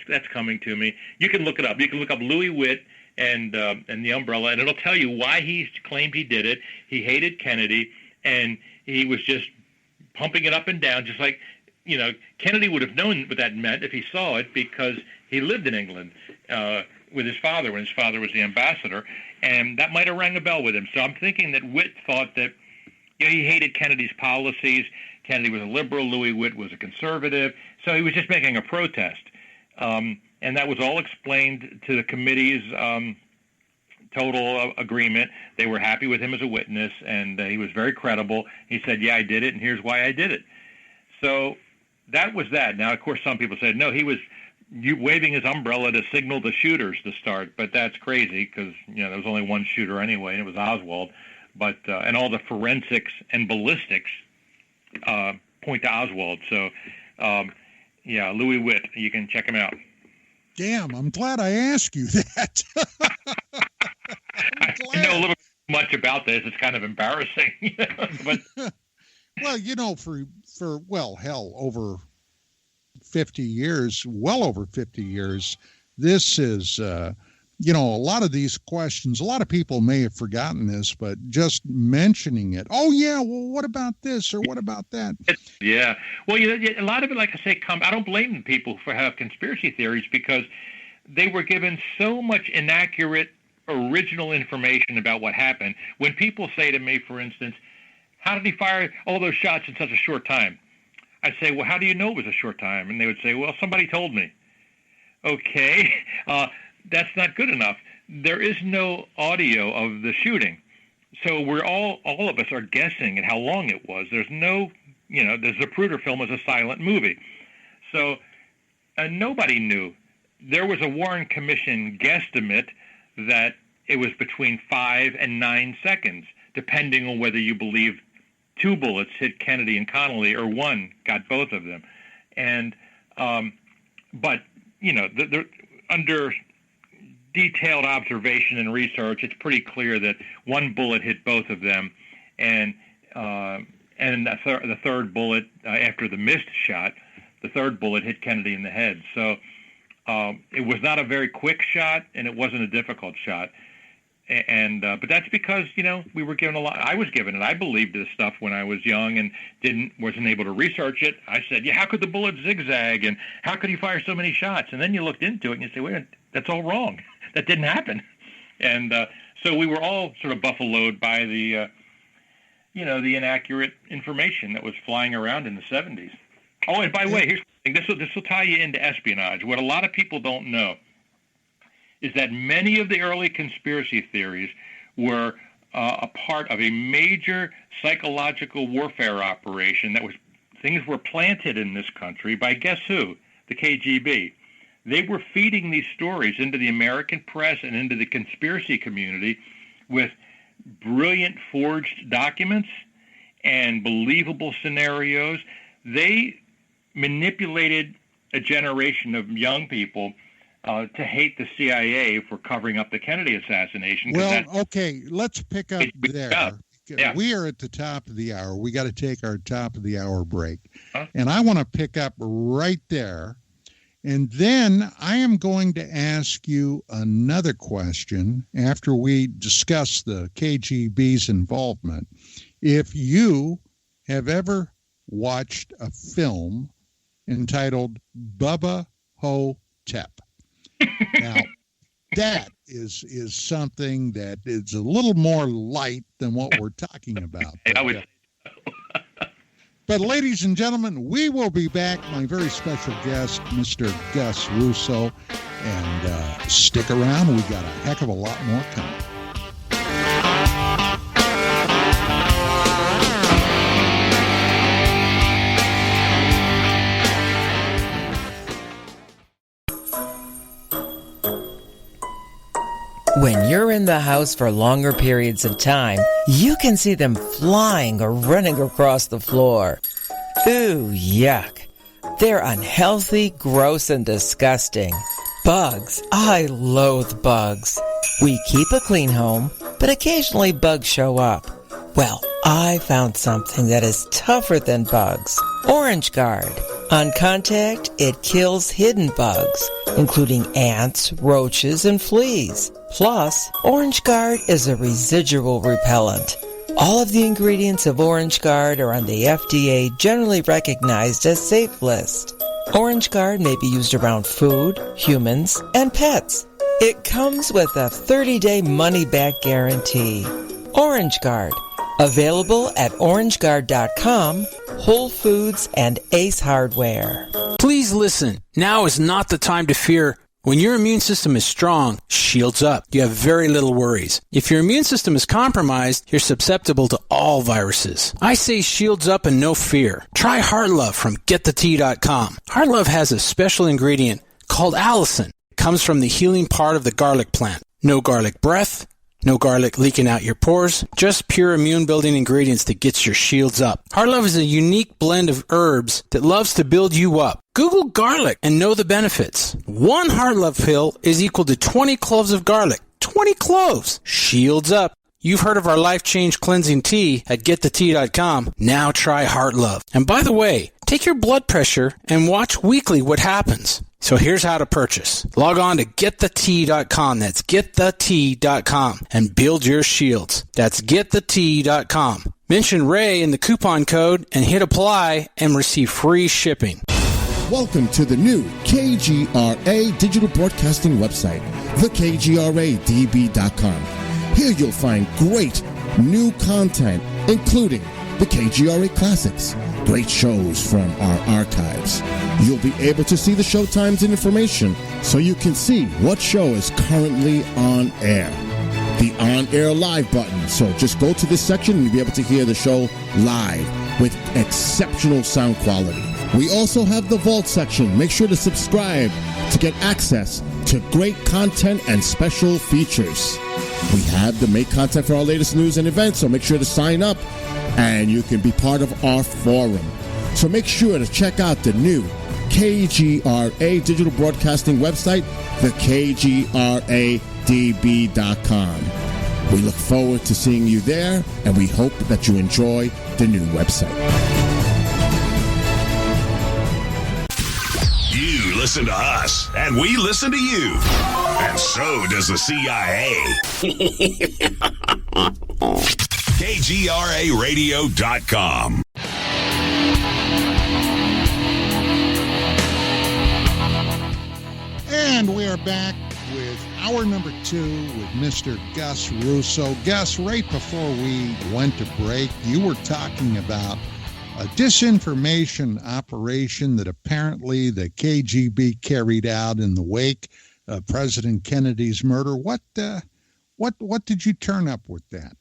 That's coming to me. You can look it up. You can look up Louis Witt and the umbrella, and it'll tell you why he claimed he did it. He hated Kennedy, and he was just pumping it up and down, just like, Kennedy would have known what that meant if he saw it, because he lived in England with his father when his father was the ambassador, and that might have rang a bell with him. So I'm thinking that Witt thought that he hated Kennedy's policies. Kennedy was a liberal. Louis Witt was a conservative. So he was just making a protest. And that was all explained to the committee's total agreement. They were happy with him as a witness, and he was very credible. He said, yeah, I did it, and here's why I did it. So that was that. Now, of course, some people said, no, he was waving his umbrella to signal the shooters to start, but that's crazy because, there was only one shooter anyway, and it was Oswald. But and all the forensics and ballistics point to Oswald. So, Louis Witt, you can check him out. Damn, I'm glad I asked you that. I know a little bit much about this. It's kind of embarrassing. But well, over 50 years, well over 50 years, this is, a lot of these questions, a lot of people may have forgotten this, but just mentioning it. Oh, yeah, well, what about this or what about that? Yeah. Well, a lot of it, like I say, I don't blame people for have conspiracy theories because they were given so much inaccurate original information about what happened. When people say to me, for instance, how did he fire all those shots in such a short time? I'd say, well, how do you know it was a short time? And they would say, well, somebody told me. Okay, that's not good enough. There is no audio of the shooting. So we're all of us are guessing at how long it was. There's no, the Zapruder film was a silent movie. So nobody knew. There was a Warren Commission guesstimate that it was between 5 and 9 seconds, depending on whether you believe 2 bullets hit Kennedy and Connolly or 1 got both of them. And, but, under detailed observation and research, it's pretty clear that 1 bullet hit both of them, and the third bullet, after the missed shot, the third bullet hit Kennedy in the head. So it was not a very quick shot, and it wasn't a difficult shot. But that's because we were given a lot. I was given it. I believed this stuff when I was young and wasn't able to research it. I said, how could the bullet zigzag, and how could he fire so many shots? And then you looked into it and you say, wait, that's all wrong. That didn't happen. And so we were all sort of buffaloed by the inaccurate information that was flying around in the 70s. Oh, and by the way, here's the thing. This will tie you into espionage. What a lot of people don't know is that many of the early conspiracy theories were a part of a major psychological warfare operation things were planted in this country by guess who? The KGB. They were feeding these stories into the American press and into the conspiracy community with brilliant forged documents and believable scenarios. They manipulated a generation of young people to hate the CIA for covering up the Kennedy assassination. Well, okay, let's pick up there. Yeah. We are at the top of the hour. We got to take our top of the hour break. And I want to pick up right there. And then I am going to ask you another question after we discuss the KGB's involvement. If you have ever watched a film entitled Bubba Ho-Tep. Now, that is something that is a little more light than what we're talking about. I would. But ladies and gentlemen, we will be back. My very special guest, Mr. Gus Russo. And stick around. We got a heck of a lot more coming. When you're in the house for longer periods of time, you can see them flying or running across the floor. Ooh, yuck. They're unhealthy, gross, and disgusting. Bugs. I loathe bugs. We keep a clean home, but occasionally bugs show up. Well, I found something that is tougher than bugs. Orange Guard. On contact, it kills hidden bugs, including ants, roaches, and fleas. Plus, Orange Guard is a residual repellent. All of the ingredients of Orange Guard are on the FDA generally recognized as safe list. Orange Guard may be used around food, humans, and pets. It comes with a 30-day money-back guarantee. Orange Guard. Available at orangeguard.com, Whole Foods, and Ace Hardware. Please listen. Now is not the time to fear. When your immune system is strong, shields up. You have very little worries. If your immune system is compromised, you're susceptible to all viruses. I say shields up and no fear. Try Heart Love from GetTheTea.com. Heart Love has a special ingredient called allicin. It comes from the healing part of the garlic plant. No garlic breath. No garlic leaking out your pores, just pure immune-building ingredients that gets your shields up. Heart Love is a unique blend of herbs that loves to build you up. Google garlic and know the benefits. 1 Heart Love pill is equal to 20 cloves of garlic. 20 cloves! Shields up. You've heard of our Life Change Cleansing Tea at GetTheTea.com. Now try Heart Love. And by the way, take your blood pressure and watch weekly what happens. So here's how to purchase. Log on to GetTheTea.com. That's GetTheTea.com and build your shields. That's GetTheTea.com. Mention Ray in the coupon code and hit apply and receive free shipping. Welcome to the new KGRA digital broadcasting website, thekgradb.com. Here you'll find great new content, including the KGRA Classics, great shows from our archives. You'll be able to see the show times and information so you can see what show is currently on air. The On Air Live button. So just go to this section and you'll be able to hear the show live with exceptional sound quality. We also have the Vault section. Make sure to subscribe to get access to great content and special features. We have the make content for our latest news and events, so make sure to sign up and you can be part of our forum. So make sure to check out the new KGRA digital broadcasting website, the KGRADB.com. We look forward to seeing you there, and we hope that you enjoy the new website. You listen to us, and we listen to you. And so does the CIA. KGRARadio.com. And we are back with hour number 2 with Mr. Gus Russo. Gus, right before we went to break, you were talking about a disinformation operation that apparently the KGB carried out in the wake of President Kennedy's murder. What did you turn up with that?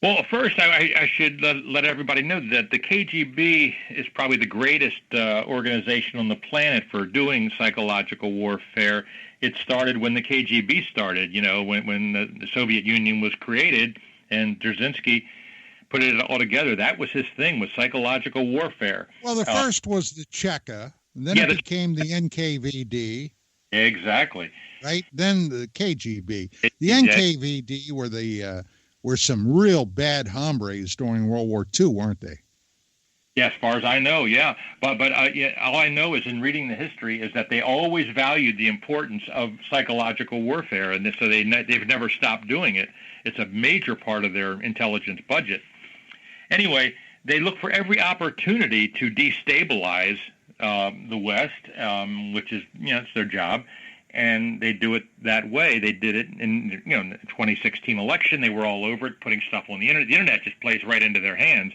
Well, first, I should let everybody know that the KGB is probably the greatest organization on the planet for doing psychological warfare. It started when the KGB started, when the Soviet Union was created, and Dzerzhinsky put it all together. That was his thing, was psychological warfare. Well, the first was the Cheka, then it became the NKVD. Exactly. Right? Then the KGB. The NKVD were some real bad hombres during World War II, weren't they? Yeah, as far as I know, yeah. But all I know is in reading the history is that they always valued the importance of psychological warfare, and so they've never stopped doing it. It's a major part of their intelligence budget. Anyway, they look for every opportunity to destabilize the West, which is, it's their job. And they do it that way. They did it in the 2016 election. They were all over it, putting stuff on the internet. The internet just plays right into their hands.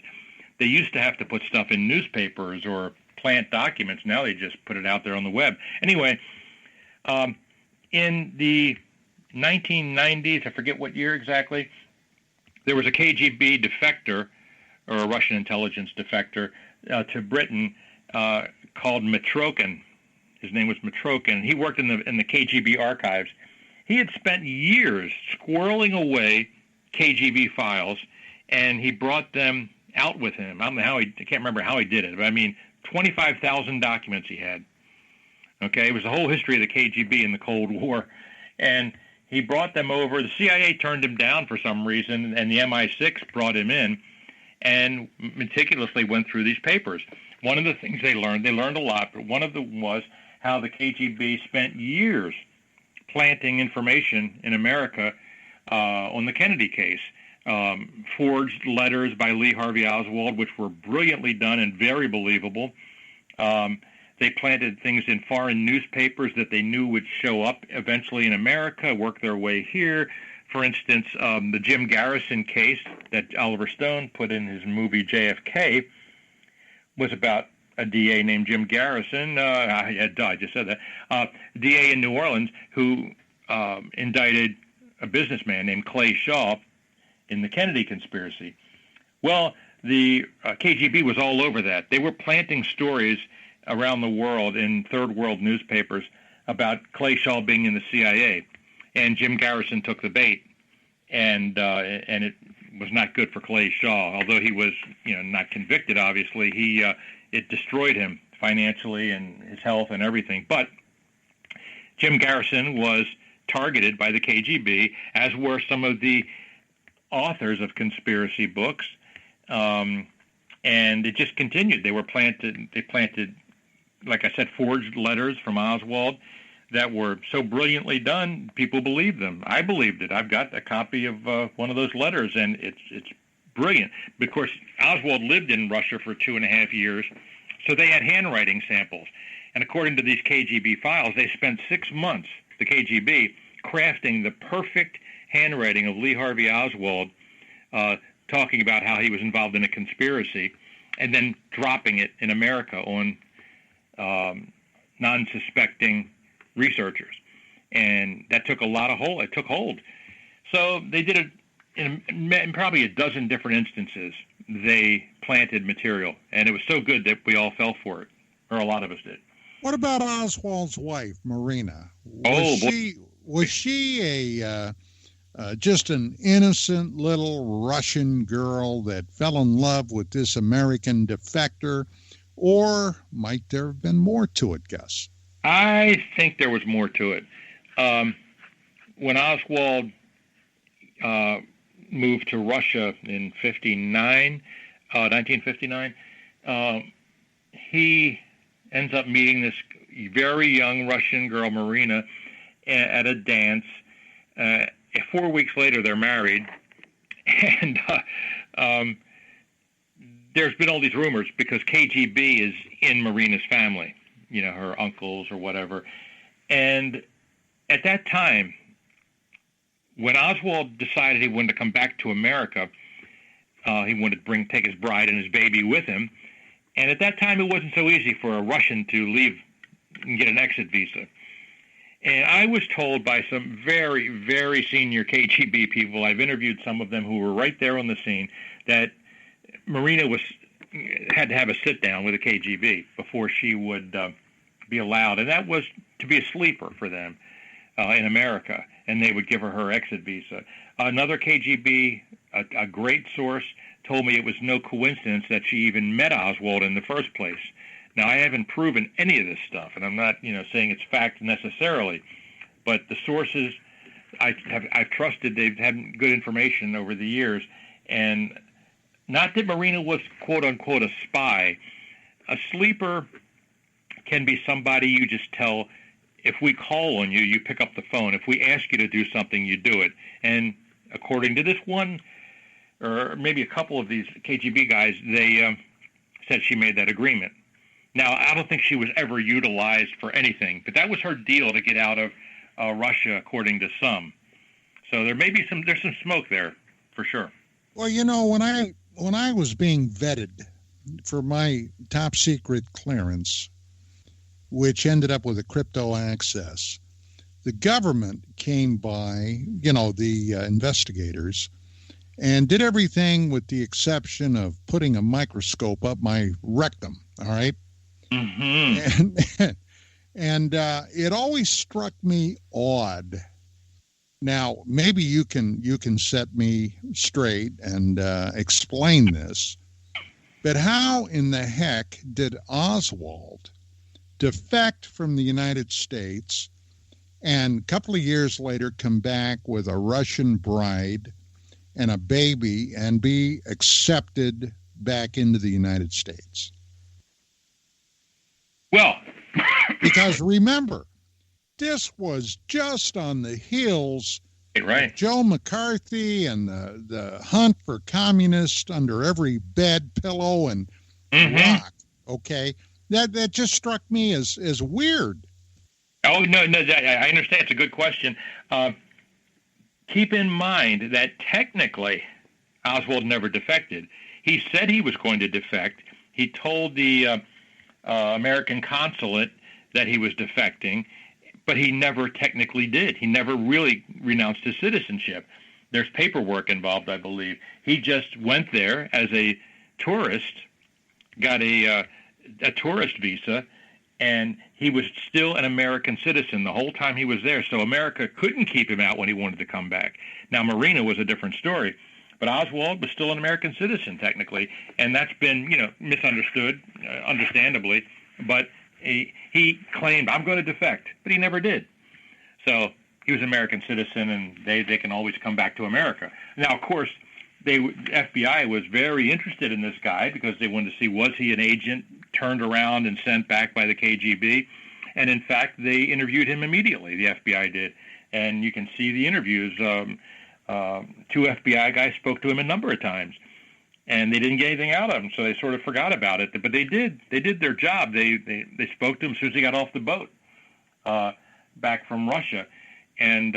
They used to have to put stuff in newspapers or plant documents. Now they just put it out there on the web. Anyway, in the 1990s, I forget what year exactly, there was a KGB defector, or a Russian intelligence defector, to Britain called Mitrokhin. His name was Mitrokhin. He worked in the KGB archives. He had spent years squirreling away KGB files, and he brought them out with him. I don't know how I can't remember how he did it, but 25,000 documents he had. Okay, it was the whole history of the KGB in the Cold War, and he brought them over. The CIA turned him down for some reason, and the MI6 brought him in and meticulously went through these papers. One of the things they learned a lot, but one of them was how the KGB spent years planting information in America on the Kennedy case. Forged letters by Lee Harvey Oswald, which were brilliantly done and very believable. They planted things in foreign newspapers that they knew would show up eventually in America, work their way here. For instance, the Jim Garrison case that Oliver Stone put in his movie JFK was about a DA named Jim Garrison. I just said that. DA in New Orleans who indicted a businessman named Clay Shaw in the Kennedy conspiracy. Well, the KGB was all over that. They were planting stories around the world in third world newspapers about Clay Shaw being in the CIA, and Jim Garrison took the bait, and it was not good for Clay Shaw. Although he was, not convicted, obviously, it destroyed him financially and his health and everything. But Jim Garrison was targeted by the KGB, as were some of the authors of conspiracy books, and it just continued. They planted, like I said, forged letters from Oswald that were so brilliantly done, people believed them. I believed it. I've got a copy of one of those letters, and it's brilliant. Of course, Oswald lived in Russia for 2.5 years, so they had handwriting samples. And according to these KGB files, they spent 6 months, the KGB, crafting the perfect handwriting of Lee Harvey Oswald, talking about how he was involved in a conspiracy. and then dropping it in America on non-suspecting researchers. And that took a lot of hold. It took hold. So they did it in probably a dozen different instances. They planted material, and it was so good that we all fell for it, or a lot of us did. What about Oswald's wife, Marina? Was she a just an innocent little Russian girl that fell in love with this American defector, or might there have been more to it, Gus? I think there was more to it. When Oswald moved to Russia in 1959, he ends up meeting this very young Russian girl, Marina, at a dance. 4 weeks later, they're married, and there's been all these rumors because KGB is in Marina's family, her uncles or whatever. And at that time, when Oswald decided he wanted to come back to America, he wanted to take his bride and his baby with him. And at that time, it wasn't so easy for a Russian to leave and get an exit visa. And I was told by some very, very senior KGB people, I've interviewed some of them who were right there on the scene, that Marina had to have a sit-down with the KGB before she would be allowed. And that was to be a sleeper for them in America, and they would give her exit visa. Another KGB, a great source, told me it was no coincidence that she even met Oswald in the first place. Now, I haven't proven any of this stuff, and I'm not, saying it's fact necessarily, but the sources I've trusted, they've had good information over the years, and not that Marina was, quote-unquote, a spy. A sleeper can be somebody you just tell, if we call on you, you pick up the phone. If we ask you to do something, you do it. And according to this one, or maybe a couple of these KGB guys, they said she made that agreement. Now, I don't think she was ever utilized for anything, but that was her deal to get out of Russia, according to some. So there's some smoke there, for sure. Well, when I was being vetted for my top secret clearance, which ended up with a crypto access, the government came by, the investigators, and did everything with the exception of putting a microscope up my rectum, all right? Mm-hmm. And it always struck me odd. Now, maybe you can set me straight and explain this, but how in the heck did Oswald defect from the United States and a couple of years later come back with a Russian bride and a baby and be accepted back into the United States? Well, because remember, this was just on the heels of Joe McCarthy and the hunt for communists under every bed, pillow, and rock. Okay, that just struck me as weird. Oh no, I understand. It's a good question. Keep in mind that technically, Oswald never defected. He said he was going to defect. He told the American consulate that he was defecting, but he never technically did. He never really renounced his citizenship. There's paperwork involved, I believe. He just went there as a tourist, got a tourist visa, and he was still an American citizen the whole time he was there. So America couldn't keep him out when he wanted to come back. Now, Marina was a different story, but Oswald was still an American citizen technically, and that's been, misunderstood, understandably. But he claimed, I'm going to defect, but he never did. So he was an American citizen, and they can always come back to America. Now, of course, the FBI was very interested in this guy because they wanted to see, was he an agent turned around and sent back by the KGB? And in fact, they interviewed him immediately, the FBI did. And you can see the interviews. 2 FBI guys spoke to him a number of times, and they didn't get anything out of him, so they sort of forgot about it. But they did their job. They spoke to him as soon as he got off the boat back from Russia. And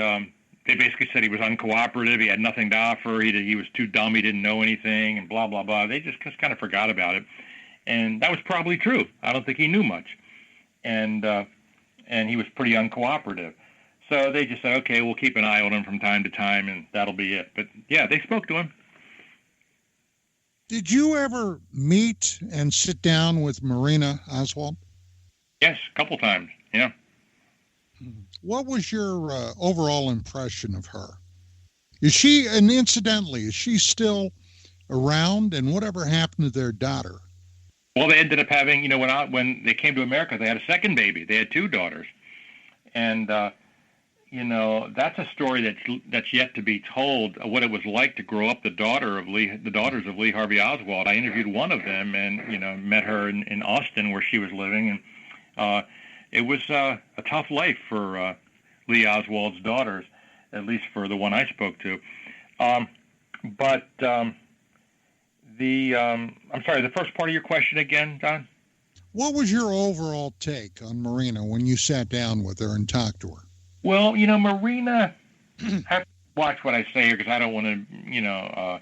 they basically said he was uncooperative, he had nothing to offer, he was too dumb, he didn't know anything, and blah, blah, blah. They just kind of forgot about it. And that was probably true. I don't think he knew much. And he was pretty uncooperative. So they just said, okay, we'll keep an eye on him from time to time, and that'll be it. But, yeah, they spoke to him. Did you ever meet and sit down with Marina Oswald? Yes, a couple times, yeah. What was your overall impression of her? Is she, and incidentally, is she still around, and whatever happened to their daughter? Well, they ended up having, when they came to America, they had a second baby. They had 2 daughters. And, that's a story that's yet to be told, what it was like to grow up the daughters of Lee Harvey Oswald. I interviewed one of them and, met her in Austin where she was living. And it was a tough life for Lee Oswald's daughters, at least for the one I spoke to. I'm sorry, the first part of your question again, Don? What was your overall take on Marina when you sat down with her and talked to her? Well, Marina, I have to watch what I say here because I don't want to,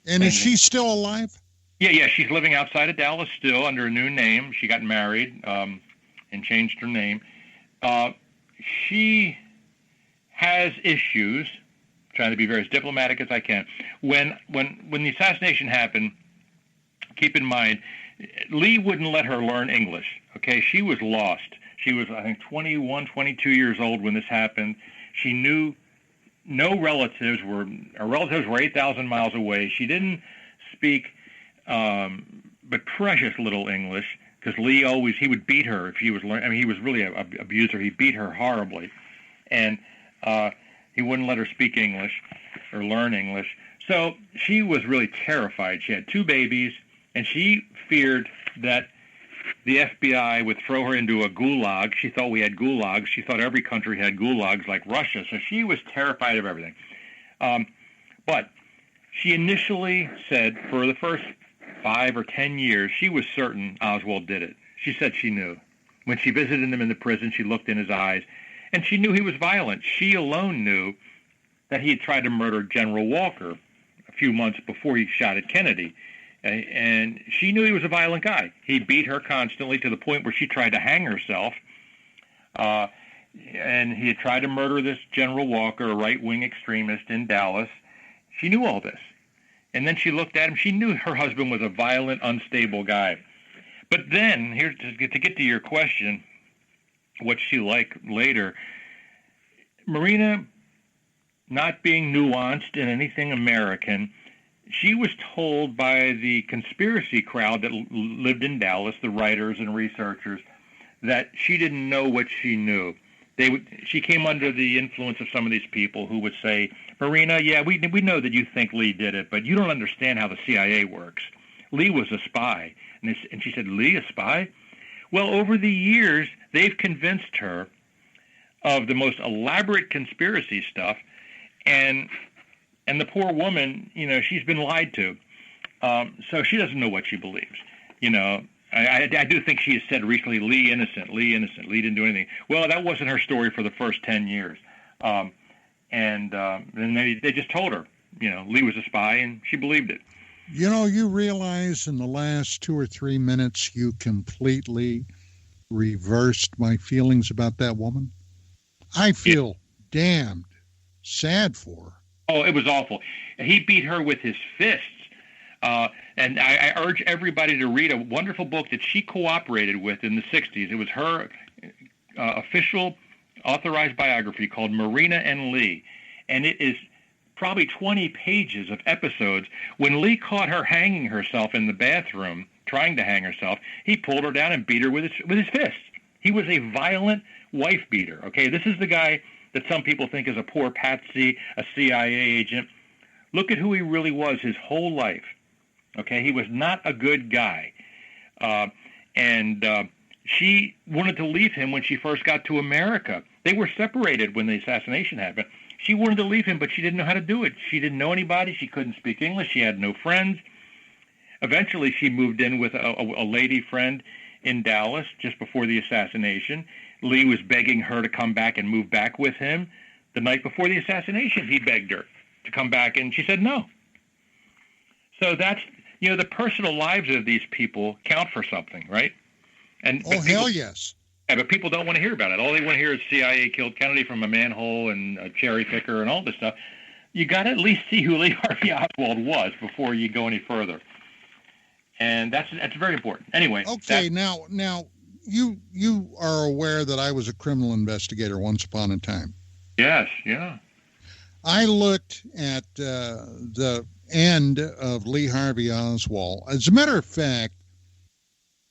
And is she still alive? Yeah, she's living outside of Dallas still under a new name. She got married and changed her name. She has issues, trying to be very as diplomatic as I can. When the assassination happened, keep in mind, Lee wouldn't let her learn English, okay? She was lost. She was, I think, 21, 22 years old when this happened. She knew no relatives. Her relatives were 8,000 miles away. She didn't speak but precious little English because Lee he would beat her if she was learning. I mean, he was really an abuser. He beat her horribly. And he wouldn't let her speak English or learn English. So she was really terrified. She had 2 babies, and she feared that the FBI would throw her into a gulag. She thought we had gulags. She thought every country had gulags like Russia. So she was terrified of everything. But she initially said for the first 5 or 10 years, she was certain Oswald did it. She said she knew. When she visited him in the prison, she looked in his eyes, and she knew he was violent. She alone knew that he had tried to murder General Walker a few months before he shot at Kennedy. And she knew he was a violent guy. He beat her constantly to the point where she tried to hang herself. And he had tried to murder this General Walker, a right-wing extremist in Dallas. She knew all this. And then she looked at him. She knew her husband was a violent, unstable guy. But then, here to get to your question, what she liked later, Marina, not being nuanced in anything American, she was told by the conspiracy crowd that lived in Dallas, the writers and researchers, that she didn't know what she knew. She came under the influence of some of these people who would say, Marina, yeah, we know that you think Lee did it, but you don't understand how the CIA works. Lee was a spy. And she said, Lee, a spy? Well, over the years, they've convinced her of the most elaborate conspiracy stuff, and the poor woman, she's been lied to. So she doesn't know what she believes. I do think she has said recently, Lee innocent, Lee didn't do anything. Well, that wasn't her story for the first 10 years. And then they just told her, Lee was a spy, and she believed it. You realize in the last 2 or 3 minutes you completely reversed my feelings about that woman? I feel damned sad for her. Oh, it was awful. He beat her with his fists. And I urge everybody to read a wonderful book that she cooperated with in the 60s. It was her official authorized biography called Marina and Lee. And it is probably 20 pages of episodes. When Lee caught her hanging herself in the bathroom, trying to hang herself, he pulled her down and beat her with his fists. He was a violent wife beater. Okay, this is the guy that some people think is a poor patsy, a CIA agent. Look at who he really was his whole life. Okay, he was not a good guy. And she wanted to leave him when she first got to America. They were separated when the assassination happened. She wanted to leave him, but she didn't know how to do it. She didn't know anybody. She couldn't speak English. She had no friends. Eventually, she moved in with a lady friend in Dallas just before the assassination. Lee was begging her to come back and move back with him. The night before the assassination, he begged her to come back, and she said no. So the personal lives of these people count for something, right? Hell yes. Yeah, but people don't want to hear about it. All they want to hear is CIA killed Kennedy from a manhole and a cherry picker and all this stuff. You got to at least see who Lee Harvey Oswald was before you go any further. And that's very important. Anyway. Okay, now you are aware that I was a criminal investigator once upon a time. Yes, yeah. I looked at the end of Lee Harvey Oswald. As a matter of fact,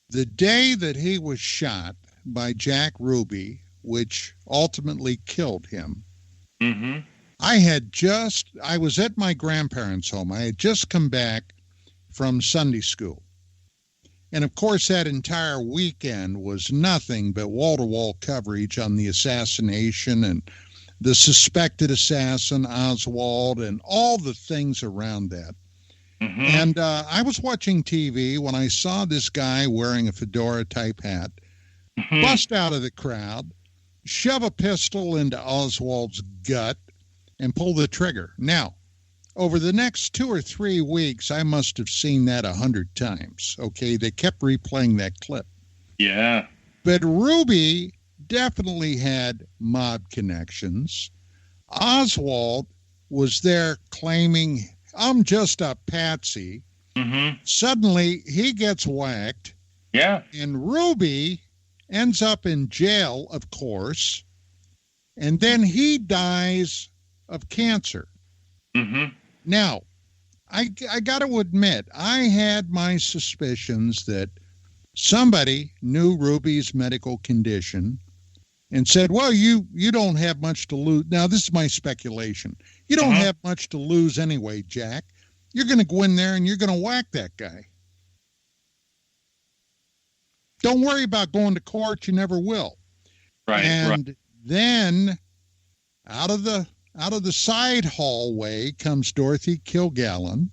the day that he was shot by Jack Ruby, which ultimately killed him, mm-hmm. I was at my grandparents' home. I had just come back from Sunday school. And of course, that entire weekend was nothing but wall-to-wall coverage on the assassination and the suspected assassin, Oswald, and all the things around that. Mm-hmm. And I was watching TV when I saw this guy wearing a fedora-type hat mm-hmm. bust out of the crowd, shove a pistol into Oswald's gut, and pull the trigger. Now, over the next 2 or 3 weeks, I must have seen that 100 times. Okay, they kept replaying that clip. Yeah. But Ruby definitely had mob connections. Oswald was there claiming, I'm just a patsy. Mm-hmm. Suddenly, he gets whacked. Yeah. And Ruby ends up in jail, of course. And then he dies of cancer. Mm-hmm. Now, I got to admit, I had my suspicions that somebody knew Ruby's medical condition and said, well, you don't have much to lose. Now, this is my speculation. You don't have much to lose anyway, Jack. You're going to go in there and you're going to whack that guy. Don't worry about going to court. You never will. Right. And then out of the side hallway comes Dorothy Kilgallen,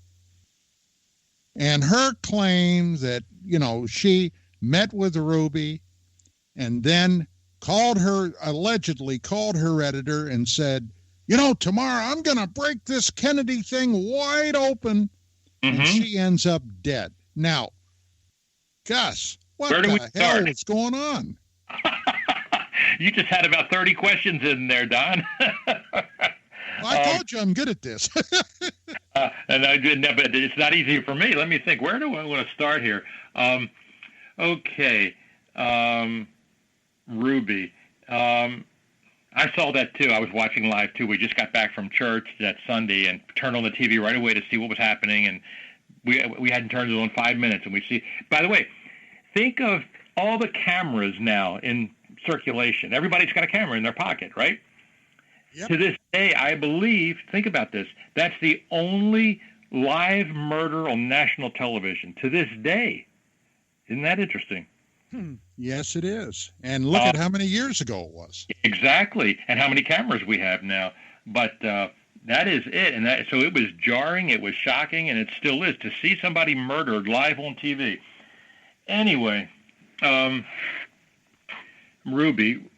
and her claim that, she met with Ruby and then allegedly called her editor and said, tomorrow I'm going to break this Kennedy thing wide open. Mm-hmm. And she ends up dead. Now, Gus, what the hell is going on? You just had about 30 questions in there, Don. I told you I'm good at this. And I didn't, but it's not easy for me. Let me think. Where do I want to start here? Okay. Ruby. I saw that too. I was watching live too. We just got back from church that Sunday and turned on the TV right away to see what was happening. And we hadn't turned it on 5 minutes. And we see, by the way, think of all the cameras now in circulation. Everybody's got a camera in their pocket, right? Yep. To this day, I believe, think about this, that's the only live murder on national television to this day. Isn't that interesting? Yes, it is. And look at how many years ago it was. Exactly. And how many cameras we have now. But that is it. And so it was jarring, it was shocking, and it still is to see somebody murdered live on TV. Anyway, Ruby,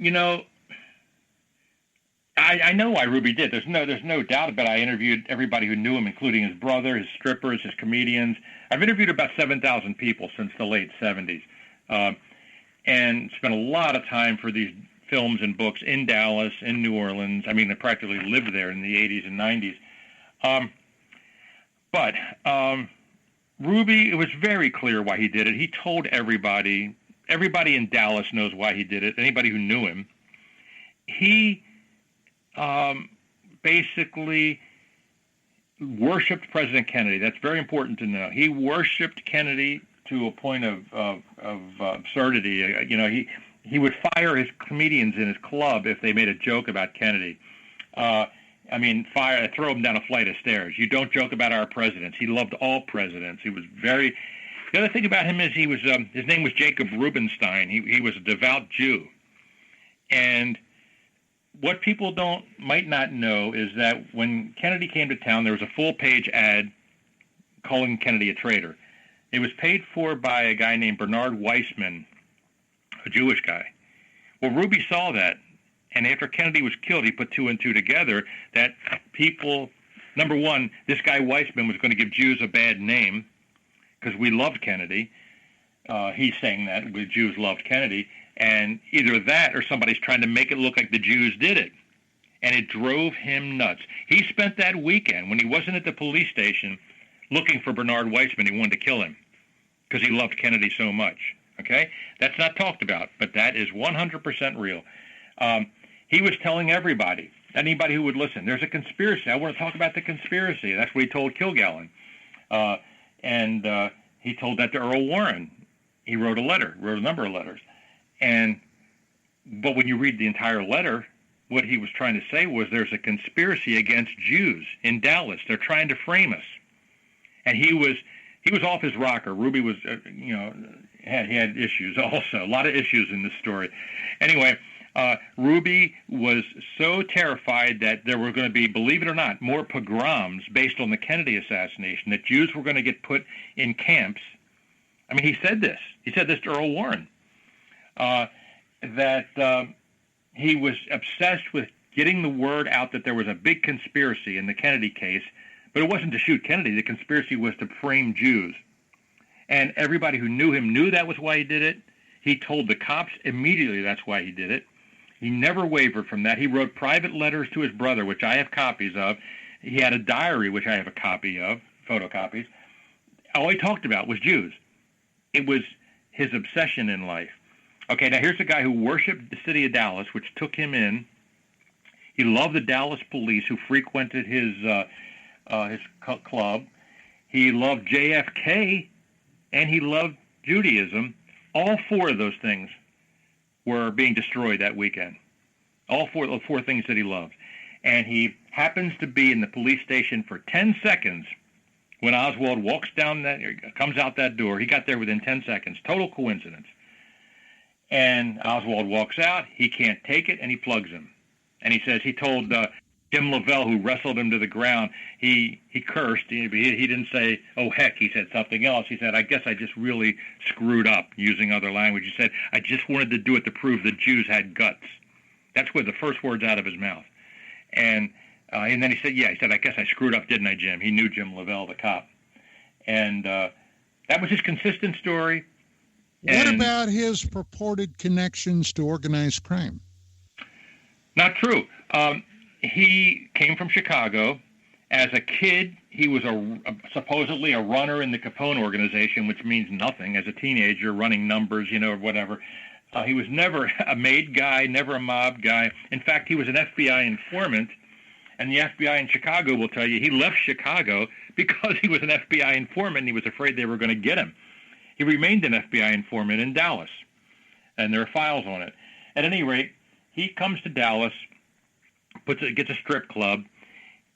I know why Ruby did. There's no doubt about it. I interviewed everybody who knew him, including his brother, his strippers, his comedians. I've interviewed about 7,000 people since the late 70s, and spent a lot of time for these films and books in Dallas, in New Orleans. I mean, I practically lived there in the 80s and 90s. But Ruby, it was very clear why he did it. He told everybody. Everybody in Dallas knows why he did it, anybody who knew him. He basically worshipped President Kennedy. That's very important to know. He worshipped Kennedy to a point of absurdity. He would fire his comedians in his club if they made a joke about Kennedy. Throw him down a flight of stairs. You don't joke about our presidents. He loved all presidents. He was very... The other thing about him is he was his name was Jacob Rubenstein. He was a devout Jew. And what people might not know is that when Kennedy came to town, there was a full-page ad calling Kennedy a traitor. It was paid for by a guy named Bernard Weissman, a Jewish guy. Well, Ruby saw that, and after Kennedy was killed, he put two and two together that people, number one, this guy Weissman was going to give Jews a bad name, because we loved Kennedy. He's saying that the Jews loved Kennedy, and either that or somebody's trying to make it look like the Jews did it. And it drove him nuts. He spent that weekend, when he wasn't at the police station, looking for Bernard Weissman. He wanted to kill him because he loved Kennedy so much. Okay? That's not talked about, but that is 100% real. He was telling everybody, anybody who would listen, there's a conspiracy. I want to talk about the conspiracy. That's what he told Kilgallen. And he told that to Earl Warren. He wrote a number of letters. But when you read the entire letter, what he was trying to say was there's a conspiracy against Jews in Dallas. They're trying to frame us. And he was off his rocker. Ruby was, had issues also, a lot of issues in this story. Anyway, Ruby was so terrified that there were going to be, believe it or not, more pogroms based on the Kennedy assassination, that Jews were going to get put in camps. I mean, he said this. He said this to Earl Warren, that he was obsessed with getting the word out that there was a big conspiracy in the Kennedy case, but it wasn't to shoot Kennedy. The conspiracy was to frame Jews. And everybody who knew him knew that was why he did it. He told the cops immediately that's why he did it. He never wavered from that. He wrote private letters to his brother, which I have copies of. He had a diary, which I have a copy of, photocopies. All he talked about was Jews. It was his obsession in life. Okay, now here's a guy who worshipped the city of Dallas, which took him in. He loved the Dallas police who frequented his club. He loved JFK, and he loved Judaism. All four of those things were being destroyed that weekend. All four things that he loved. And he happens to be in the police station for 10 seconds when Oswald comes out that door. He got there within 10 seconds. Total coincidence. And Oswald walks out. He can't take it, and he plugs him. And he says he told Jim Lavelle, who wrestled him to the ground, he cursed. He didn't say, oh, heck. He said something else. He said, I guess I just really screwed up, using other language. He said, I just wanted to do it to prove the Jews had guts. That's where the first words out of his mouth. And then he said, I guess I screwed up, didn't I, Jim? He knew Jim Lavelle, the cop. And that was his consistent story. What about his purported connections to organized crime? Not true. He came from Chicago. As a kid, he was supposedly a runner in the Capone organization, which means nothing. As a teenager, running numbers, or whatever. He was never a made guy, never a mob guy. In fact, he was an FBI informant, and the FBI in Chicago will tell you he left Chicago because he was an FBI informant and he was afraid they were going to get him. He remained an FBI informant in Dallas, and there are files on it. At any rate, he comes to Dallas, gets a strip club.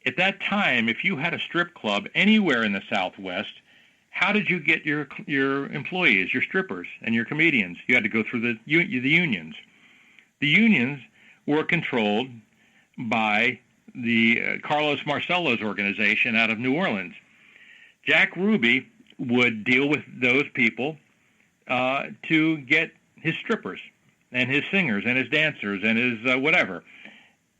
At that time, if you had a strip club anywhere in the Southwest, how did you get your employees, your strippers, and your comedians? You had to go through the unions. The unions were controlled by the Carlos Marcello's organization out of New Orleans. Jack Ruby would deal with those people to get his strippers and his singers and his dancers and his whatever.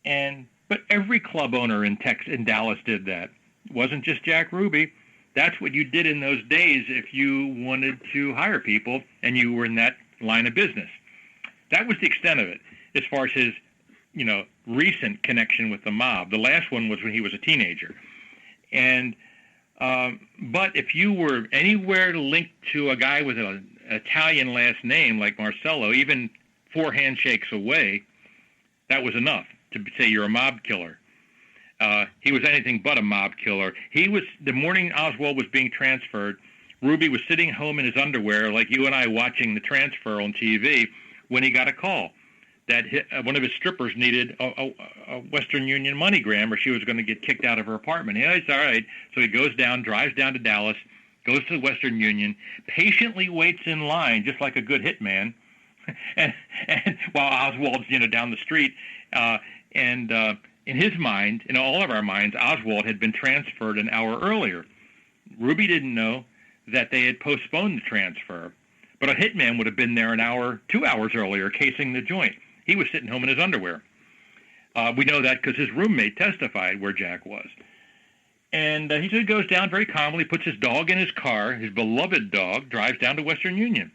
But every club owner in Dallas did that. It wasn't just Jack Ruby. That's what you did in those days if you wanted to hire people and you were in that line of business. That was the extent of it as far as his, recent connection with the mob. The last one was when he was a teenager. But if you were anywhere linked to a guy with an Italian last name like Marcello, even 4 handshakes away, that was enough to say you're a mob killer. He was anything but a mob killer. The morning Oswald was being transferred, Ruby was sitting home in his underwear like you and I watching the transfer on TV when he got a call that one of his strippers needed a Western Union MoneyGram or she was going to get kicked out of her apartment. Yeah, it's all right. So he goes down, drives down to Dallas, goes to the Western Union, patiently waits in line just like a good hitman, and while Oswald's down the street. In his mind, in all of our minds, Oswald had been transferred an hour earlier. Ruby didn't know that they had postponed the transfer, but a hitman would have been there 2 hours earlier, casing the joint. He was sitting home in his underwear. We know that because his roommate testified where Jack was. And he goes down very calmly, puts his dog in his car, his beloved dog, drives down to Western Union.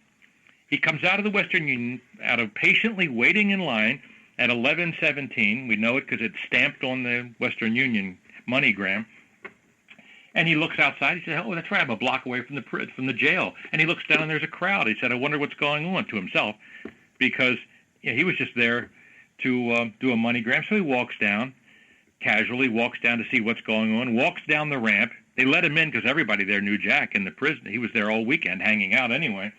He comes out of the Western Union, out of patiently waiting in line at 11:17. We know it because it's stamped on the Western Union MoneyGram. And he looks outside. He says, "Oh, that's right. I'm a block away from the jail." And he looks down, and there's a crowd. He said, "I wonder what's going on," to himself, because he was just there to do a MoneyGram. So he walks down, casually walks down to see what's going on, walks down the ramp. They let him in because everybody there knew Jack in the prison. He was there all weekend hanging out anyway.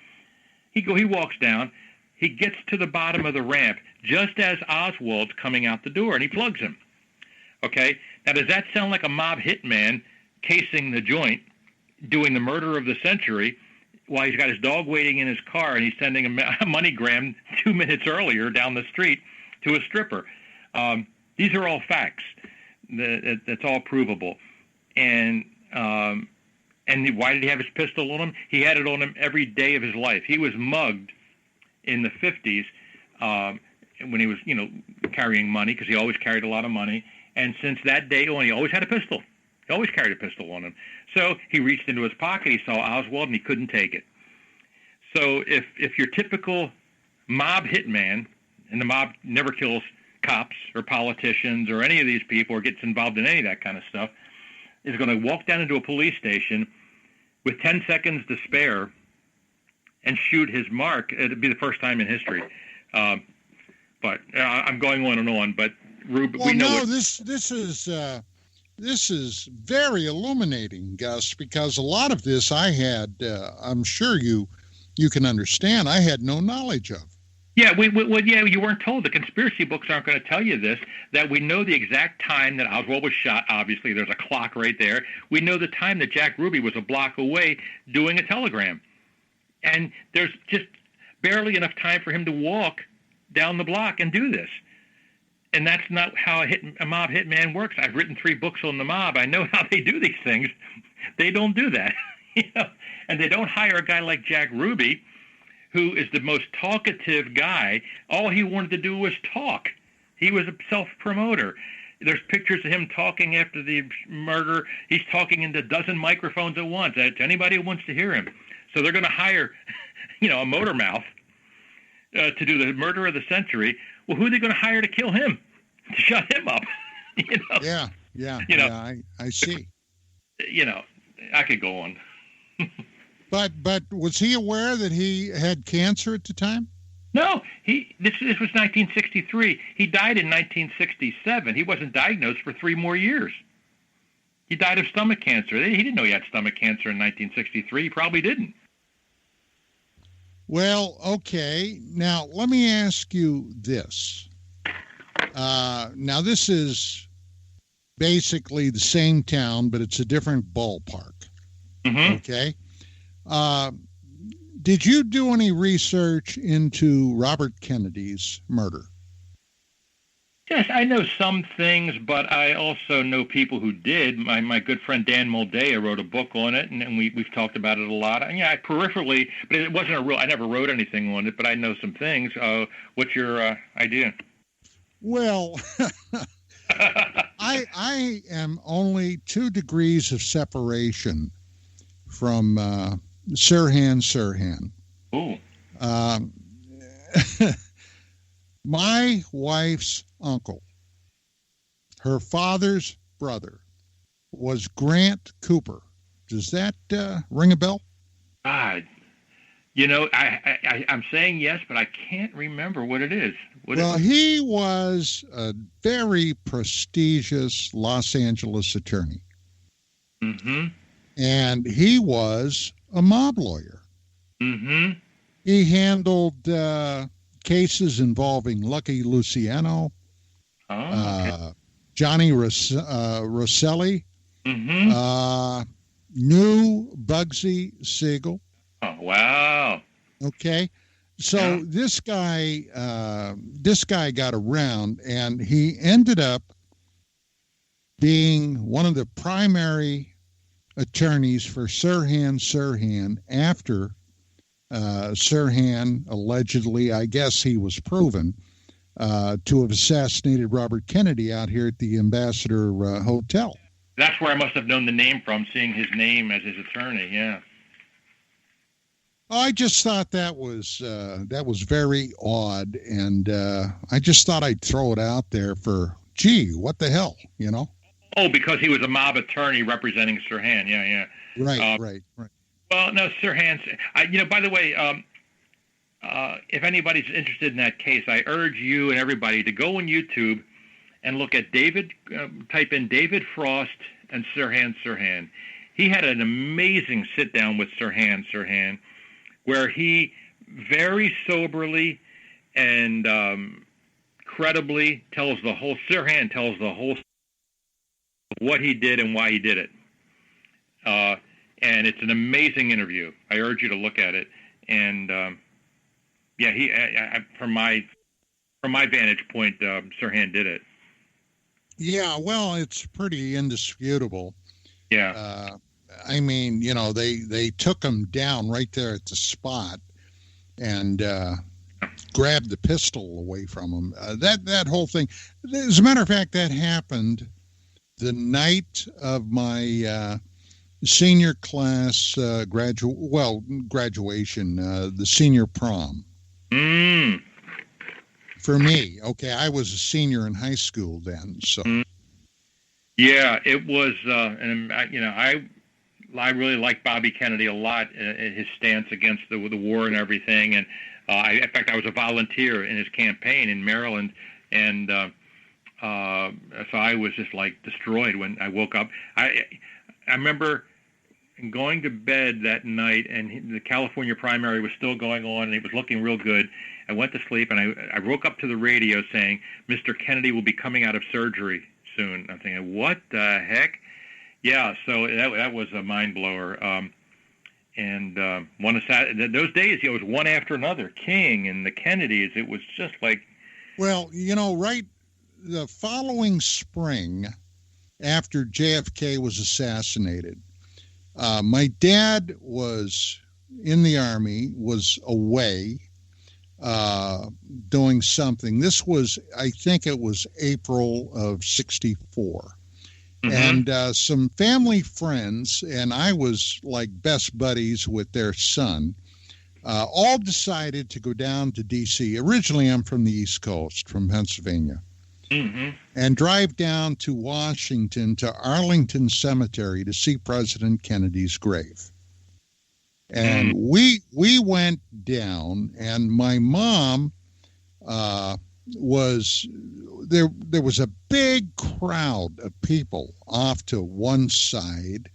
He walks down. He gets to the bottom of the ramp just as Oswald's coming out the door, and he plugs him. Okay? Now, does that sound like a mob hitman casing the joint, doing the murder of the century, while he's got his dog waiting in his car, and he's sending a MoneyGram 2 minutes earlier down the street to a stripper? These are all facts. That's all provable. And why did he have his pistol on him? He had it on him every day of his life. He was mugged in the 50s when he was, carrying money, because he always carried a lot of money. And since that day on, he always had a pistol. He always carried a pistol on him. So he reached into his pocket, he saw Oswald, and he couldn't take it. So if your typical mob hitman, and the mob never kills cops or politicians or any of these people or gets involved in any of that kind of stuff, is going to walk down into a police station with 10 seconds to spare and shoot his mark, it'd be the first time in history. But I'm going on and on. But Rube, well, we know this is very illuminating, Gus, because a lot of this I had, I'm sure you can understand, I had no knowledge of. Yeah, you weren't told. The conspiracy books aren't going to tell you this, that we know the exact time that Oswald was shot. Obviously, there's a clock right there. We know the time that Jack Ruby was a block away doing a telegram. And there's just barely enough time for him to walk down the block and do this. And that's not how a mob hitman works. I've written 3 books on the mob. I know how they do these things. They don't do that. And they don't hire a guy like Jack Ruby, who is the most talkative guy. All he wanted to do was talk. He was a self-promoter. There's pictures of him talking after the murder. He's talking into a dozen microphones at once to anybody who wants to hear him. So they're going to hire, a motor mouth to do the murder of the century. Well, who are they going to hire to kill him, to shut him up? Yeah, I see. I could go on. But was he aware that he had cancer at the time? No, this was 1963. He died in 1967. He wasn't diagnosed for 3 more years. He died of stomach cancer. He didn't know he had stomach cancer in 1963. He probably didn't. Well, okay. Now, let me ask you this. Now, this is basically the same town, but it's a different ballpark. Mm-hmm. Okay. Did you do any research into Robert Kennedy's murder? Yes, I know some things, but I also know people who did. My good friend Dan Moldea wrote a book on it, and we've talked about it a lot. And I peripherally, but it wasn't I never wrote anything on it, but I know some things. What's your idea? Well, I am only 2 degrees of separation from Sirhan. Ooh. My wife's uncle, her father's brother, was Grant Cooper. Does that ring a bell? I'm saying yes, but I can't remember what it is. He was a very prestigious Los Angeles attorney. Mm-hmm. And he was a mob lawyer. Mm-hmm. He handled cases involving Lucky Luciano, Johnny Rosselli, knew Bugsy Siegel. Oh, wow. Okay. So this guy got around, and he ended up being one of the primary attorneys for Sirhan after Sirhan allegedly, I guess he was proven, to have assassinated Robert Kennedy out here at the Ambassador Hotel. That's where I must have known the name from, seeing his name as his attorney. Yeah. I just thought that was very odd, and I just thought I'd throw it out there for, gee, what the hell, you know? Oh, because he was a mob attorney representing Sirhan. Yeah, yeah. Right. Well, no, Sirhan. By the way, if anybody's interested in that case, I urge you and everybody to go on YouTube and look at type in David Frost and Sirhan. He had an amazing sit-down with Sirhan, where he very soberly and credibly tells the whole of what he did and why he did it. And it's an amazing interview. I urge you to look at it. And from my vantage point, Sirhan did it. Yeah, well, it's pretty indisputable. Yeah. I mean, they took him down right there at the spot and grabbed the pistol away from him. That whole thing. As a matter of fact, that happened the night of my senior class graduation, the senior prom. For me, okay, I was a senior in high school then, so. Yeah, it was, I really liked Bobby Kennedy a lot, his stance against the war and everything. And in fact, I was a volunteer in his campaign in Maryland, and so I was just like destroyed when I woke up. I remember going to bed that night, and the California primary was still going on, and it was looking real good. I went to sleep, and I woke up to the radio saying, "Mr. Kennedy will be coming out of surgery soon." I'm thinking, what the heck? Yeah, so that was a mind blower. Those days, it was one after another. King and the Kennedys. It was just like. Well, right the following spring, after JFK was assassinated, my dad was in the Army, was away doing something. This was, I think it was April of '64. And some family friends, and I was like best buddies with their son, all decided to go down to D.C. Originally, I'm from the East Coast, from Pennsylvania, and drive down to Washington, to Arlington Cemetery, to see President Kennedy's grave. And we went down, and my mom there was a big crowd of people off to one side,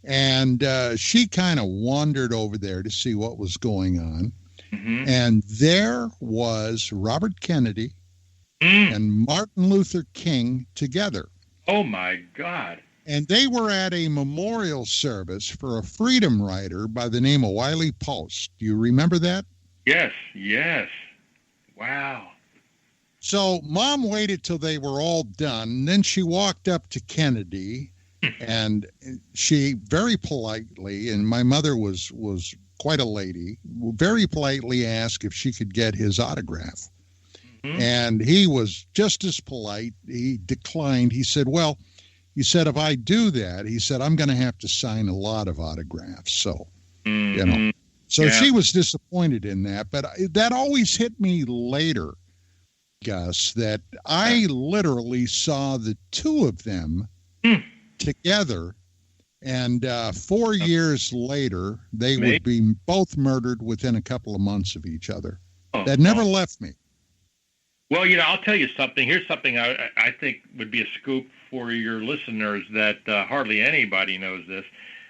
and she kind of wandered over there to see what was going on. And there was Robert Kennedy and Martin Luther King together. Oh my God. And they were at a memorial service for a freedom rider by the name of Wiley Post. Do you remember that? Yes. Wow. So Mom waited till they were all done. And then she walked up to Kennedy, and she very politely, and my mother was quite a lady, very politely asked if she could get his autograph. And he was just as polite. He declined. He said, if I do that, he said, I'm going to have to sign a lot of autographs. So, So she was disappointed in that. But that always hit me later, Gus, that I literally saw the two of them together, and 4 years later, they would be both murdered within a couple of months of each other. That never left me. Well, I'll tell you something. Here's something I think would be a scoop for your listeners that hardly anybody knows this.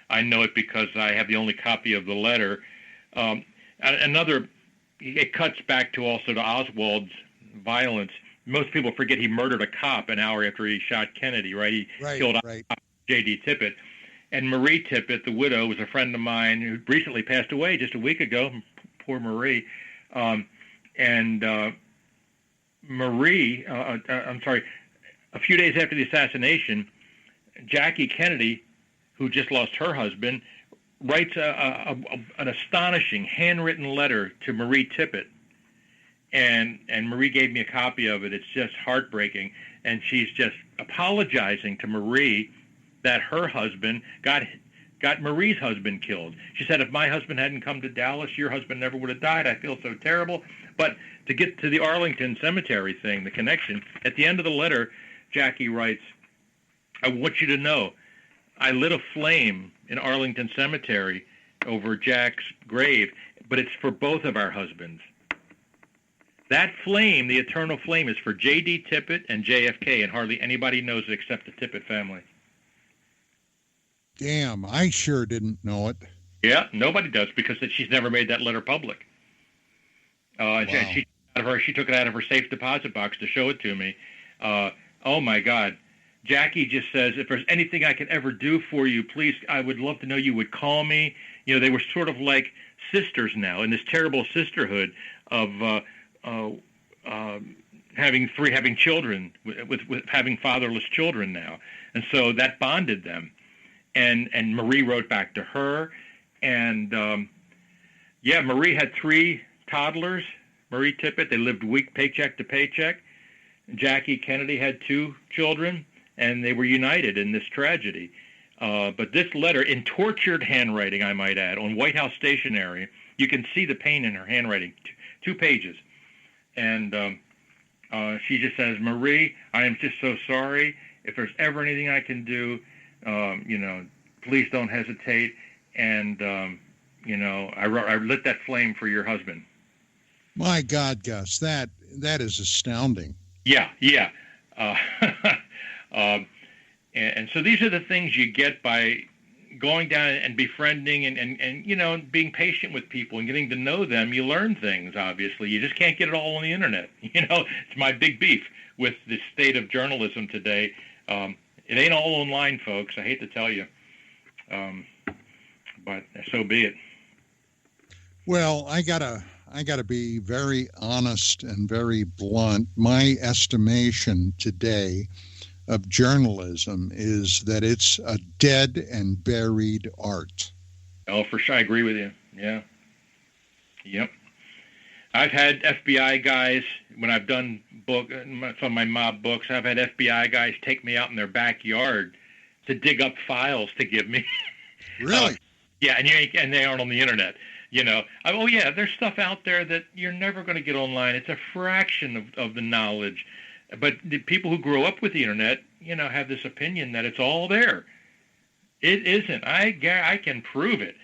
I know it because I have the only copy of the letter. It cuts back to also to Oswald's violence. Most people forget he murdered a cop an hour after he shot Kennedy, right? He killed J.D. Tippit. And Marie Tippit, the widow, was a friend of mine who recently passed away just a week ago. Poor Marie. Marie, a few days after the assassination, Jackie Kennedy, who just lost her husband, writes an astonishing handwritten letter to Marie Tippit. And Marie gave me a copy of it. It's just heartbreaking. And she's just apologizing to Marie that her husband got Marie's husband killed. She said, if my husband hadn't come to Dallas, your husband never would have died. I feel so terrible. But to get to the Arlington Cemetery thing, the connection, at the end of the letter, Jackie writes, I want you to know, I lit a flame in Arlington Cemetery over Jack's grave, but it's for both of our husbands. That flame, the eternal flame, is for J.D. Tippit and JFK, and hardly anybody knows it except the Tippit family. Damn, I sure didn't know it. Yeah, nobody does, because she's never made that letter public. Wow. She took it out of her safe deposit box to show it to me. Oh, my God. Jackie just says, if there's anything I can ever do for you, please, I would love to know you would call me. You know, they were sort of like sisters now in this terrible sisterhood of having children, with having fatherless children now. And so that bonded them. And Marie wrote back to her. And, Marie had 3 toddlers, Marie Tippit. They lived week paycheck to paycheck. Jackie Kennedy had 2 children, and they were united in this tragedy. But this letter, in tortured handwriting, I might add, on White House stationery, you can see the pain in her handwriting, 2 pages. And she just says, Marie, I am just so sorry. If there's ever anything I can do, please don't hesitate. And, I lit that flame for your husband. My God, Gus, that is astounding. Yeah. And so these are the things you get by going down and befriending and being patient with people and getting to know them. You learn things, obviously. You just can't get it all on the internet. It's my big beef with the state of journalism today. It ain't all online, folks. I hate to tell you. But so be it. Well, I gotta be very honest and very blunt. My estimation today of journalism is that it's a dead and buried art. Oh, for sure. I agree with you. Yeah. Yep. I've had FBI guys, when I've done some of my mob books, I've had FBI guys take me out in their backyard to dig up files to give me. Really? Yeah, and they aren't on the internet. There's stuff out there that you're never going to get online. It's a fraction of the knowledge. But the people who grow up with the internet, have this opinion that it's all there. It isn't. I can prove it.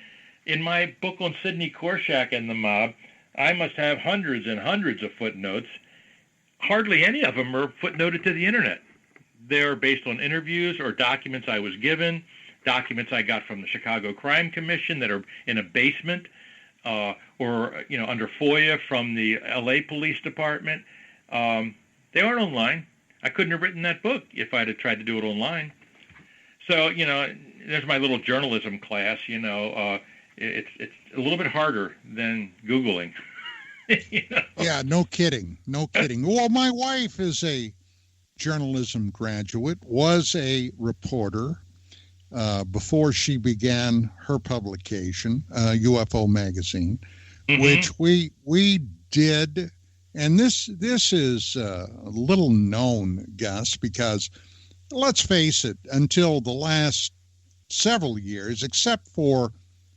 In my book on Sidney Korshak and the mob, I must have hundreds and hundreds of footnotes. Hardly any of them are footnoted to the internet. They're based on interviews or documents I was given, documents I got from the Chicago Crime Commission that are in a basement, or under FOIA from the LA Police Department. They aren't online. I couldn't have written that book if I'd have tried to do it online. So, there's my little journalism class. It's a little bit harder than Googling. Yeah, no kidding. Well, my wife is a journalism graduate, was a reporter before she began her publication, UFO Magazine, which we did. And this is little known, Gus, because let's face it, until the last several years, except for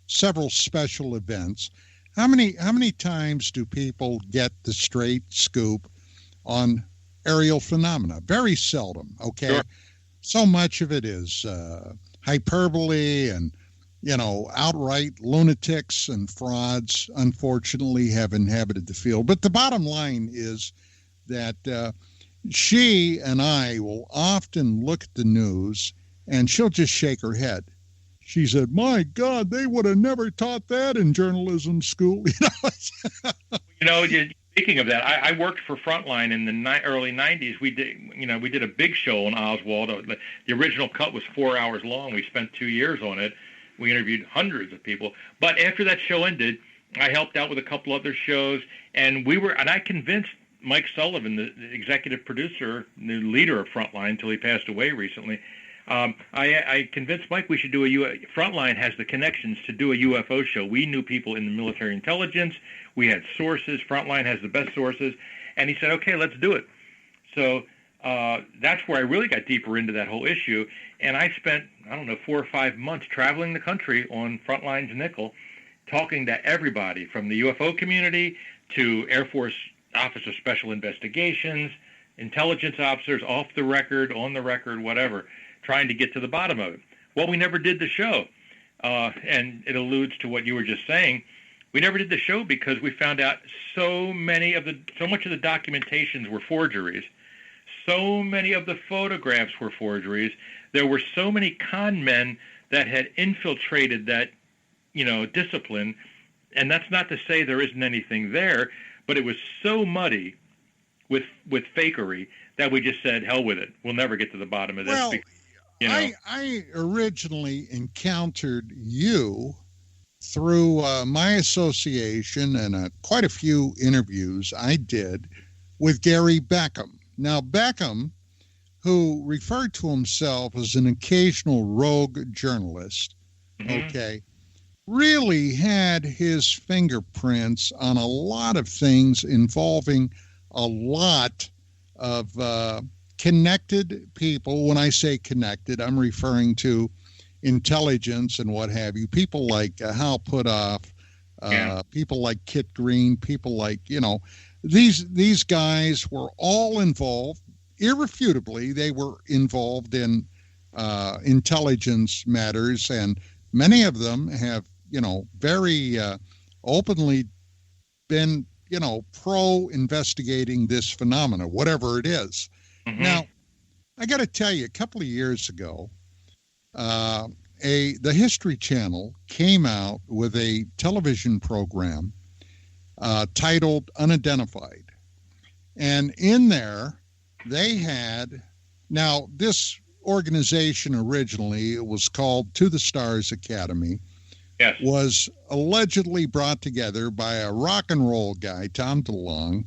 several special events, how many times do people get the straight scoop on aerial phenomena? Very seldom, okay? Sure. So much of it is hyperbole and, outright lunatics and frauds, unfortunately, have inhabited the field. But the bottom line is that she and I will often look at the news and she'll just shake her head. She said, my God, they would have never taught that in journalism school. Speaking of that, I worked for Frontline in the early 90s. We did a big show on Oswald. The original cut was 4 hours long. We spent 2 years on it. We interviewed hundreds of people. But after that show ended, I helped out with a couple other shows, and I convinced Mike Sullivan, the executive producer, the leader of Frontline until he passed away recently. I convinced Mike we should do Frontline has the connections to do a UFO show. We knew people in the military intelligence. We had sources. Frontline has the best sources. And he said, okay, let's do it. So that's where I really got deeper into that whole issue. And I spent, 4 or 5 months traveling the country on Frontlines Nickel, talking to everybody from the UFO community to Air Force Office of Special Investigations, intelligence officers, off the record, on the record, whatever, trying to get to the bottom of it. Well, we never did the show. And it alludes to what you were just saying. We never did the show because we found out so much of the documentations were forgeries. So many of the photographs were forgeries. There were so many con men that had infiltrated that, discipline. And that's not to say there isn't anything there, but it was so muddy with fakery that we just said, hell with it. We'll never get to the bottom of this. Well, I originally encountered you through my association and quite a few interviews I did with Gary Beckham. Now, Beckham, who referred to himself as an occasional rogue journalist, really had his fingerprints on a lot of things involving a lot of connected people. When I say connected, I'm referring to intelligence and what have you. People like Hal Puthoff, people like Kit Green, people like, these guys were all involved. Irrefutably, they were involved in intelligence matters, and many of them have, very openly been, pro-investigating this phenomena, whatever it is. Mm-hmm. Now, I got to tell you, a couple of years ago, the History Channel came out with a television program titled Unidentified. And in there, they had, now this organization originally, it was called To the Stars Academy, was allegedly brought together by a rock and roll guy, Tom DeLonge,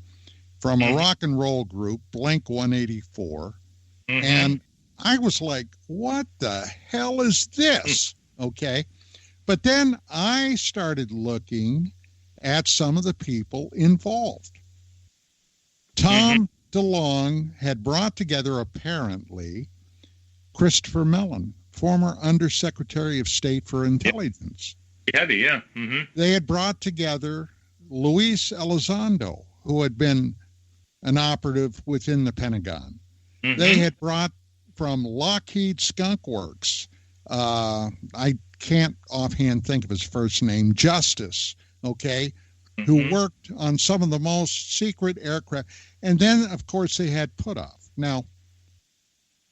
from a rock and roll group, Blink 184. Mm-hmm. And I was like, what the hell is this? Okay. But then I started looking at some of the people involved. Tom DeLonge had brought together, apparently, Christopher Mellon, former Undersecretary of State for Intelligence. Heavy, yeah. Mm-hmm. They had brought together Luis Elizondo, who had been an operative within the Pentagon. Mm-hmm. They had brought from Lockheed Skunk Works, I can't offhand think of his first name, Justice, who worked on some of the most secret aircraft. And then, of course, they had Puthoff. Now,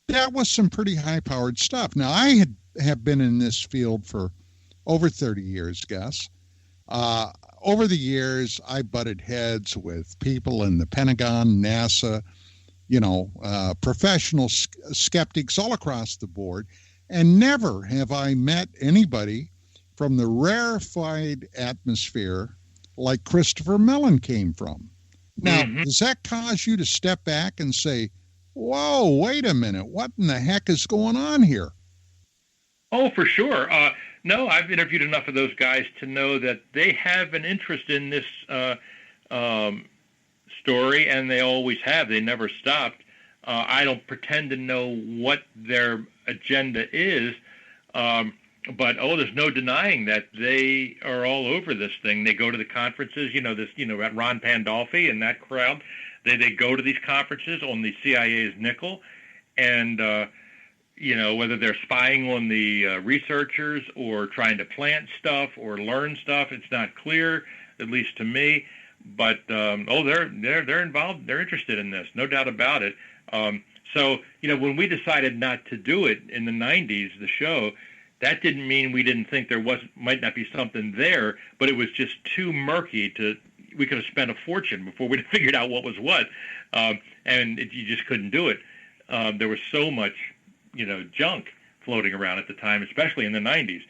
that was some pretty high-powered stuff. Now, I have been in this field for over 30 years, Gus. Over the years, I butted heads with people in the Pentagon, NASA, professional skeptics all across the board. And never have I met anybody from the rarefied atmosphere like Christopher Mellon came from. Now, does that cause you to step back and say, whoa, wait a minute, what in the heck is going on here? Oh, for sure. No, I've interviewed enough of those guys to know that they have an interest in this story, and they always have. They never stopped. I don't pretend to know what their agenda is, but there's no denying that they are all over this thing. They go to the conferences, at Ron Pandolfi and that crowd. They go to these conferences on the CIA's nickel, and whether they're spying on the researchers or trying to plant stuff or learn stuff, it's not clear, at least to me. But they're involved. They're interested in this, no doubt about it. So when we decided not to do it in the 90s, the show, that didn't mean we didn't think there might not be something there, but it was just too murky we could have spent a fortune before we'd figured out what was what, you just couldn't do it. There was so much, junk floating around at the time, especially in the 90s.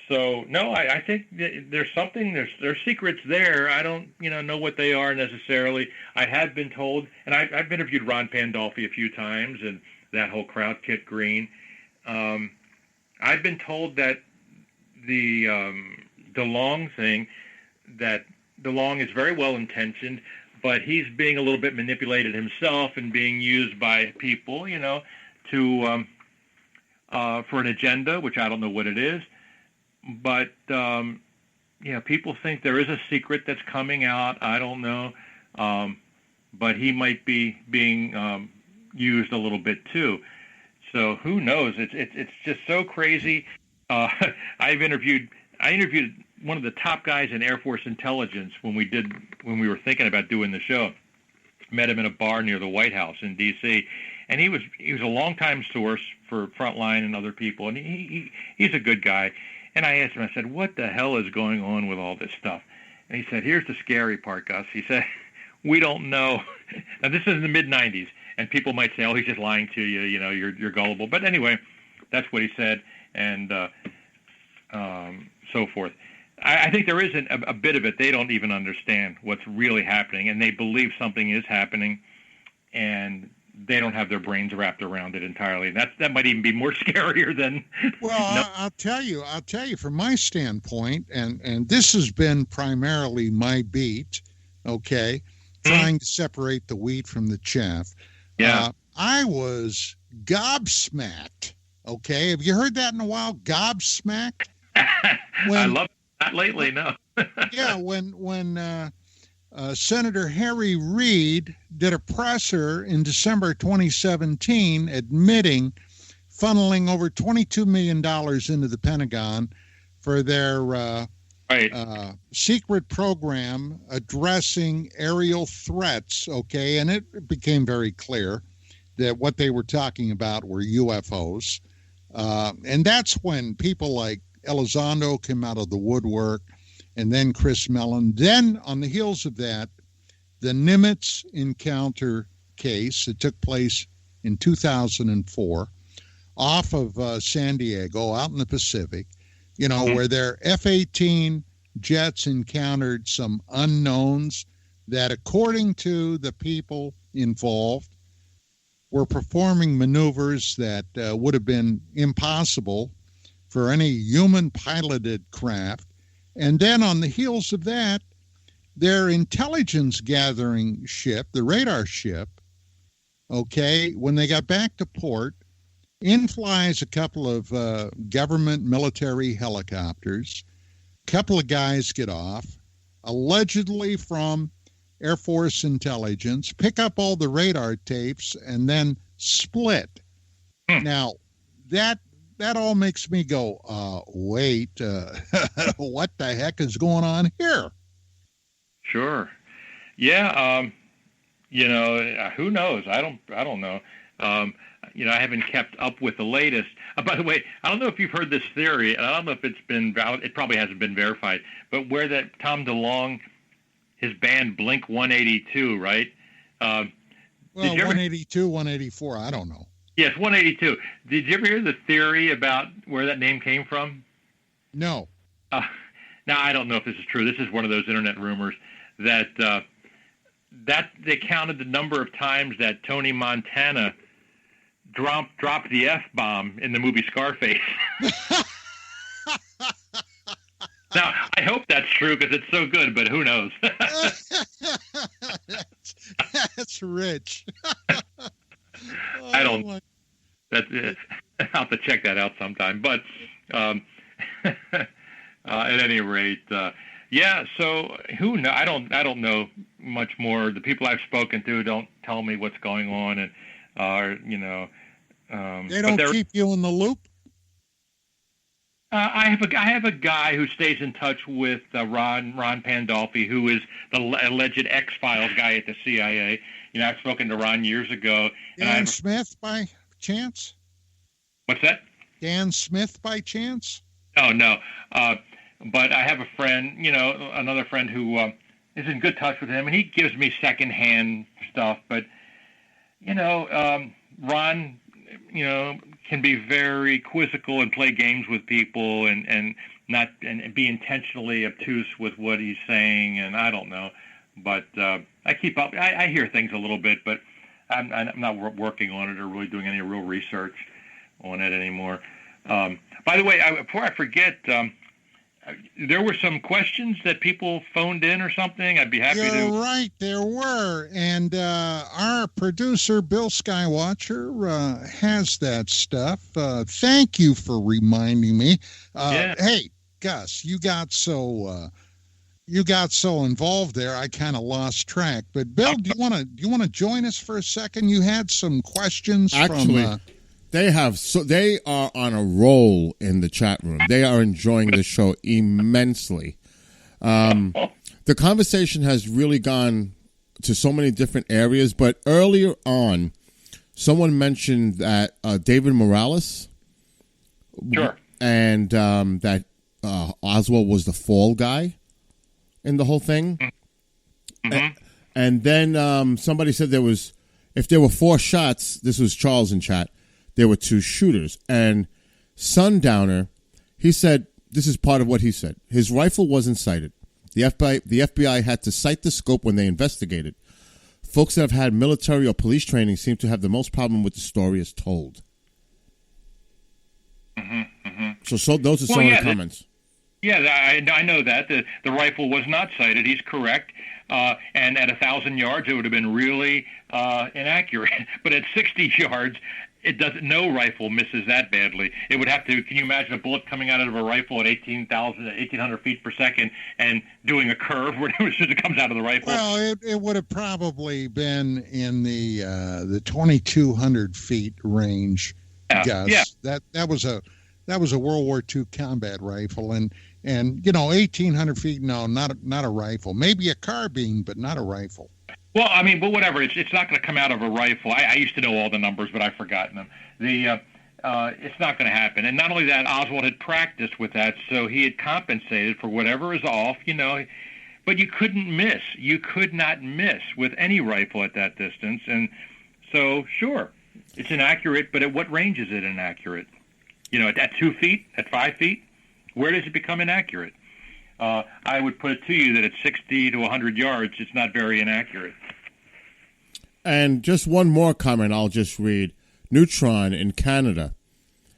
So no, I think there's something. There's secrets there. I don't know what they are necessarily. I have been told, and I've interviewed Ron Pandolfi a few times, and that whole crowd, Kit Green. I've been told that the DeLonge thing, that DeLonge is very well intentioned, but he's being a little bit manipulated himself and being used by people, to for an agenda, which I don't know what it is. But people think there is a secret that's coming out. I don't know, but he might be being used a little bit too. So who knows? It's just so crazy. I interviewed one of the top guys in Air Force intelligence when we were thinking about doing the show. Met him in a bar near the White House in D.C. And he was a longtime source for Frontline and other people, and he's a good guy. And I asked him, I said, what the hell is going on with all this stuff? And he said, here's the scary part, Gus. He said, we don't know. Now, this is in the mid-'90s, and people might say, oh, he's just lying to you, you're gullible. But anyway, that's what he said, and so forth. I think there is a bit of it. They don't even understand what's really happening, and they believe something is happening, and they don't have their brains wrapped around it entirely. That might even be more scarier than. Well, no. I'll tell you from my standpoint, and this has been primarily my beat, okay, trying to separate the wheat from the chaff. Yeah. I was gobsmacked, okay? Have you heard that in a while? Gobsmacked? I love it. Not lately, no. Yeah, when Senator Harry Reid did a presser in December 2017 admitting funneling over $22 million into the Pentagon for their secret program addressing aerial threats, okay? And it became very clear that what they were talking about were UFOs. And that's when people like Elizondo came out of the woodwork, and then Chris Mellon. Then, on the heels of that, the Nimitz encounter case that took place in 2004 off of San Diego, out in the Pacific, where their F-18 jets encountered some unknowns that, according to the people involved, were performing maneuvers that would have been impossible for any human-piloted craft. And then on the heels of that, their intelligence-gathering ship, the radar ship, okay, when they got back to port, in flies a couple of government military helicopters. A couple of guys get off, allegedly from Air Force intelligence, pick up all the radar tapes, and then split. Now, that all makes me go, wait, what the heck is going on here? Sure. Yeah. Who knows? I don't know. I haven't kept up with the latest. By the way, I don't know if you've heard this theory, and I don't know if it's been valid. It probably hasn't been verified, but where that Tom DeLonge, his band Blink 182, right? Well, 182, 184, I don't know. Yes, 182. Did you ever hear the theory about where that name came from? No. Now, I don't know if this is true. This is one of those internet rumors that they counted the number of times that Tony Montana dropped the F-bomb in the movie Scarface. Now, I hope that's true because it's so good, but who knows? That's rich. I don't. That's it. I'll have to check that out sometime. But at any rate, yeah. So who know? I don't know much more. The people I've spoken to don't tell me what's going on, and they don't keep you in the loop. I have a guy who stays in touch with Ron Pandolfi, who is the alleged X-Files guy at the CIA. I've spoken to Ron years ago. Dan Smith, by chance? What's that? Dan Smith, by chance? No. But I have a friend, another friend who is in good touch with him, and he gives me secondhand stuff. But, Ron, can be very quizzical and play games with people and be intentionally obtuse with what he's saying, and I don't know. But I keep up. I hear things a little bit, but I'm not working on it or really doing any real research on it anymore. By the way, before I forget, there were some questions that people phoned in or something. I'd be happy to. You're right, there were. And our producer, Bill Skywatcher, has that stuff. Thank you for reminding me. Hey, Gus, you got so involved there, I kind of lost track. But Bill, do you want to join us for a second? You had some questions. Actually, from, they are on a roll in the chat room. They are enjoying the show immensely. The conversation has really gone to so many different areas, but earlier on, someone mentioned that David Morales, sure, and that Oswald was the fall guy in the whole thing. Mm-hmm. And then somebody said if there were 4 shots, this was Charles in chat, there were 2 shooters. And Sundowner, he said, this is part of what he said. His rifle wasn't sighted. The FBI had to sight the scope when they investigated. Folks that have had military or police training seem to have the most problem with the story as told. Mm-hmm, mm-hmm. So those are some of the comments. I know that. The rifle was not sighted. He's correct. And at 1,000 yards, it would have been really inaccurate. But at 60 yards, no rifle misses that badly. It would have to. Can you imagine a bullet coming out of a rifle at 1,800 feet per second and doing a curve as soon as it comes out of the rifle? Well, it would have probably been in the 2,200 feet range, Gus. Yeah. That was a World War II combat rifle, and 1,800 feet. No, not a rifle. Maybe a carbine, but not a rifle. Well, I mean, but whatever. It's not going to come out of a rifle. I used to know all the numbers, but I've forgotten them. It's not going to happen. And not only that, Oswald had practiced with that, so he had compensated for whatever is off, But you couldn't miss. You could not miss with any rifle at that distance. And so, sure, it's inaccurate, but at what range is it inaccurate? At 2 feet, at 5 feet? Where does it become inaccurate? I would put it to you that at 60 to 100 yards, it's not very inaccurate. And just one more comment I'll just read. Neutron in Canada.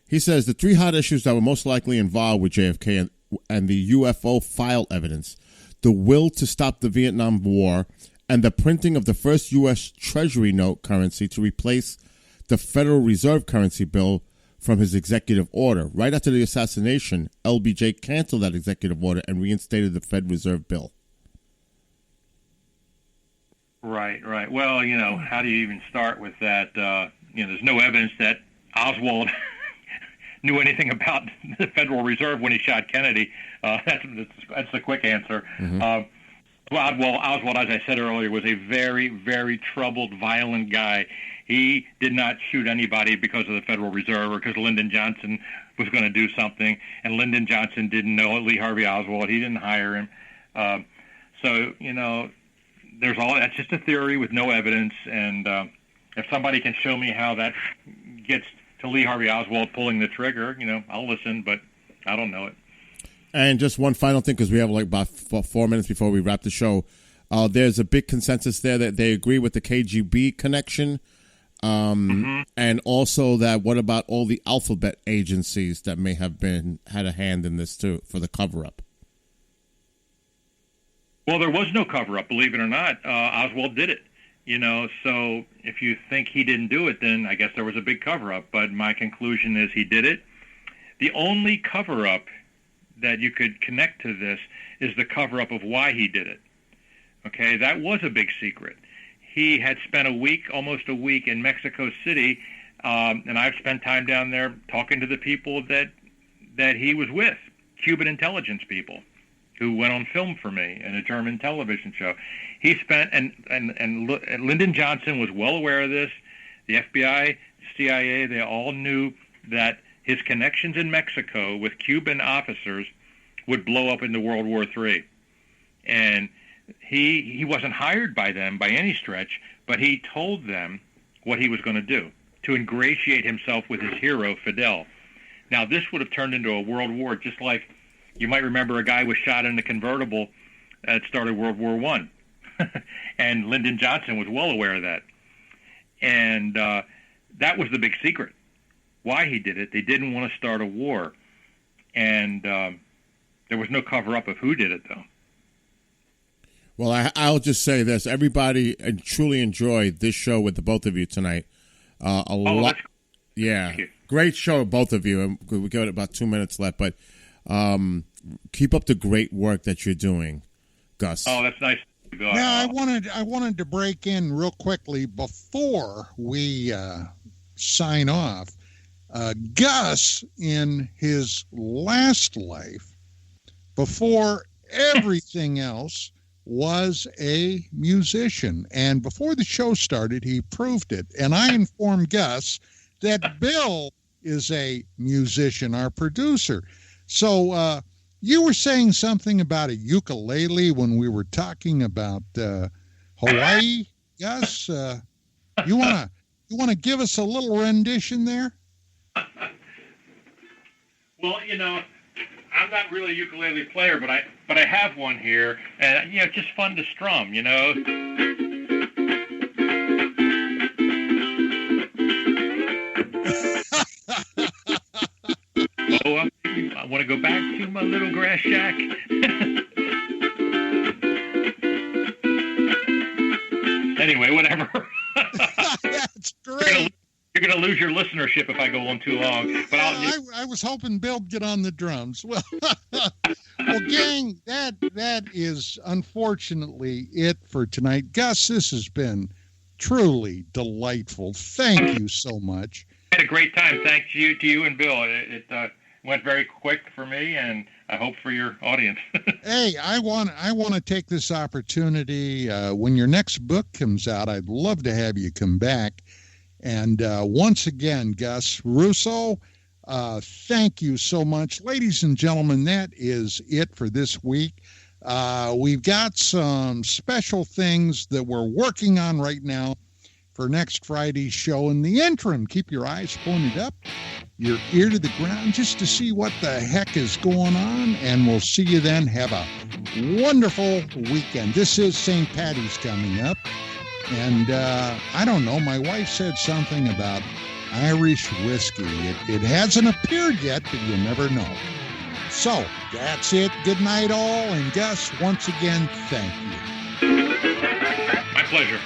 He says the 3 hot issues that were most likely involved with JFK and the UFO file evidence, the will to stop the Vietnam War, and the printing of the first U.S. Treasury note currency to replace the Federal Reserve currency bill from his executive order. Right after the assassination, LBJ canceled that executive order and reinstated the Fed Reserve bill. Right. Well, how do you even start with that? There's no evidence that Oswald knew anything about the Federal Reserve when he shot Kennedy. That's the quick answer. Mm-hmm. Oswald, as I said earlier, was a very, very troubled, violent guy. He did not shoot anybody because of the Federal Reserve or because Lyndon Johnson was going to do something, and Lyndon Johnson didn't know Lee Harvey Oswald. He didn't hire him. There's all that's just a theory with no evidence, and if somebody can show me how that gets to Lee Harvey Oswald pulling the trigger, I'll listen, but I don't know it. And just one final thing, because we have about 4 minutes before we wrap the show. There's a big consensus there that they agree with the KGB connection. And also that what about all the alphabet agencies that may have had a hand in this too for the cover-up? Well, there was no cover-up, believe it or not. Oswald did it, so if you think he didn't do it, then I guess there was a big cover-up. But my conclusion is he did it. The only cover-up that you could connect to this is the cover-up of why he did it. Okay, that was a big secret. He had spent almost a week in Mexico City, and I've spent time down there talking to the people that he was with, Cuban intelligence people, who went on film for me in a German television show. He spent, and Lyndon Johnson was well aware of this. The FBI, CIA, they all knew that his connections in Mexico with Cuban officers would blow up into World War III. And he wasn't hired by them by any stretch, but he told them what he was going to do to ingratiate himself with his hero, Fidel. Now, this would have turned into a world war, just like you might remember a guy was shot in a convertible that started World War I. And Lyndon Johnson was well aware of that. And that was the big secret. Why he did it, they didn't want to start a war. And There was no cover-up of who did it, though. Well, I'll just say this. Everybody truly enjoyed this show with the both of you tonight. A lot. Yeah. Great show, both of you. And we got about 2 minutes left, but keep up the great work that you're doing, Gus. Oh, that's nice. Now, I wanted to break in real quickly before we sign off. Gus, in his last life, before everything else, was a musician. And before the show started, he proved it. And I informed Gus that Bill is a musician, our producer. So you were saying something about a ukulele when we were talking about Hawaii, Gus. You wanna give us a little rendition there? Well, I'm not really a ukulele player, but I have one here, and it's just fun to strum, Oh, I want to go back to my little grass shack. Anyway, whatever. That's great. You're going to lose your listenership if I go on too long. But I was hoping Bill'd get on the drums. Well, gang, that is unfortunately it for tonight. Gus, this has been truly delightful. Thank you so much. I had a great time. Thanks to you and Bill. It went very quick for me, and I hope for your audience. Hey, I want to take this opportunity. When your next book comes out, I'd love to have you come back. And once again, Gus Russo, thank you so much. Ladies and gentlemen, that is it for this week. We've got some special things that we're working on right now for next Friday's show. In the interim, keep your eyes pointed up, your ear to the ground, just to see what the heck is going on. And we'll see you then. Have a wonderful weekend. This is St. Patty's coming up. And I don't know, my wife said something about Irish whiskey. It hasn't appeared yet, but you'll never know. So, that's it. Good night, all. And Gus, once again, thank you. My pleasure.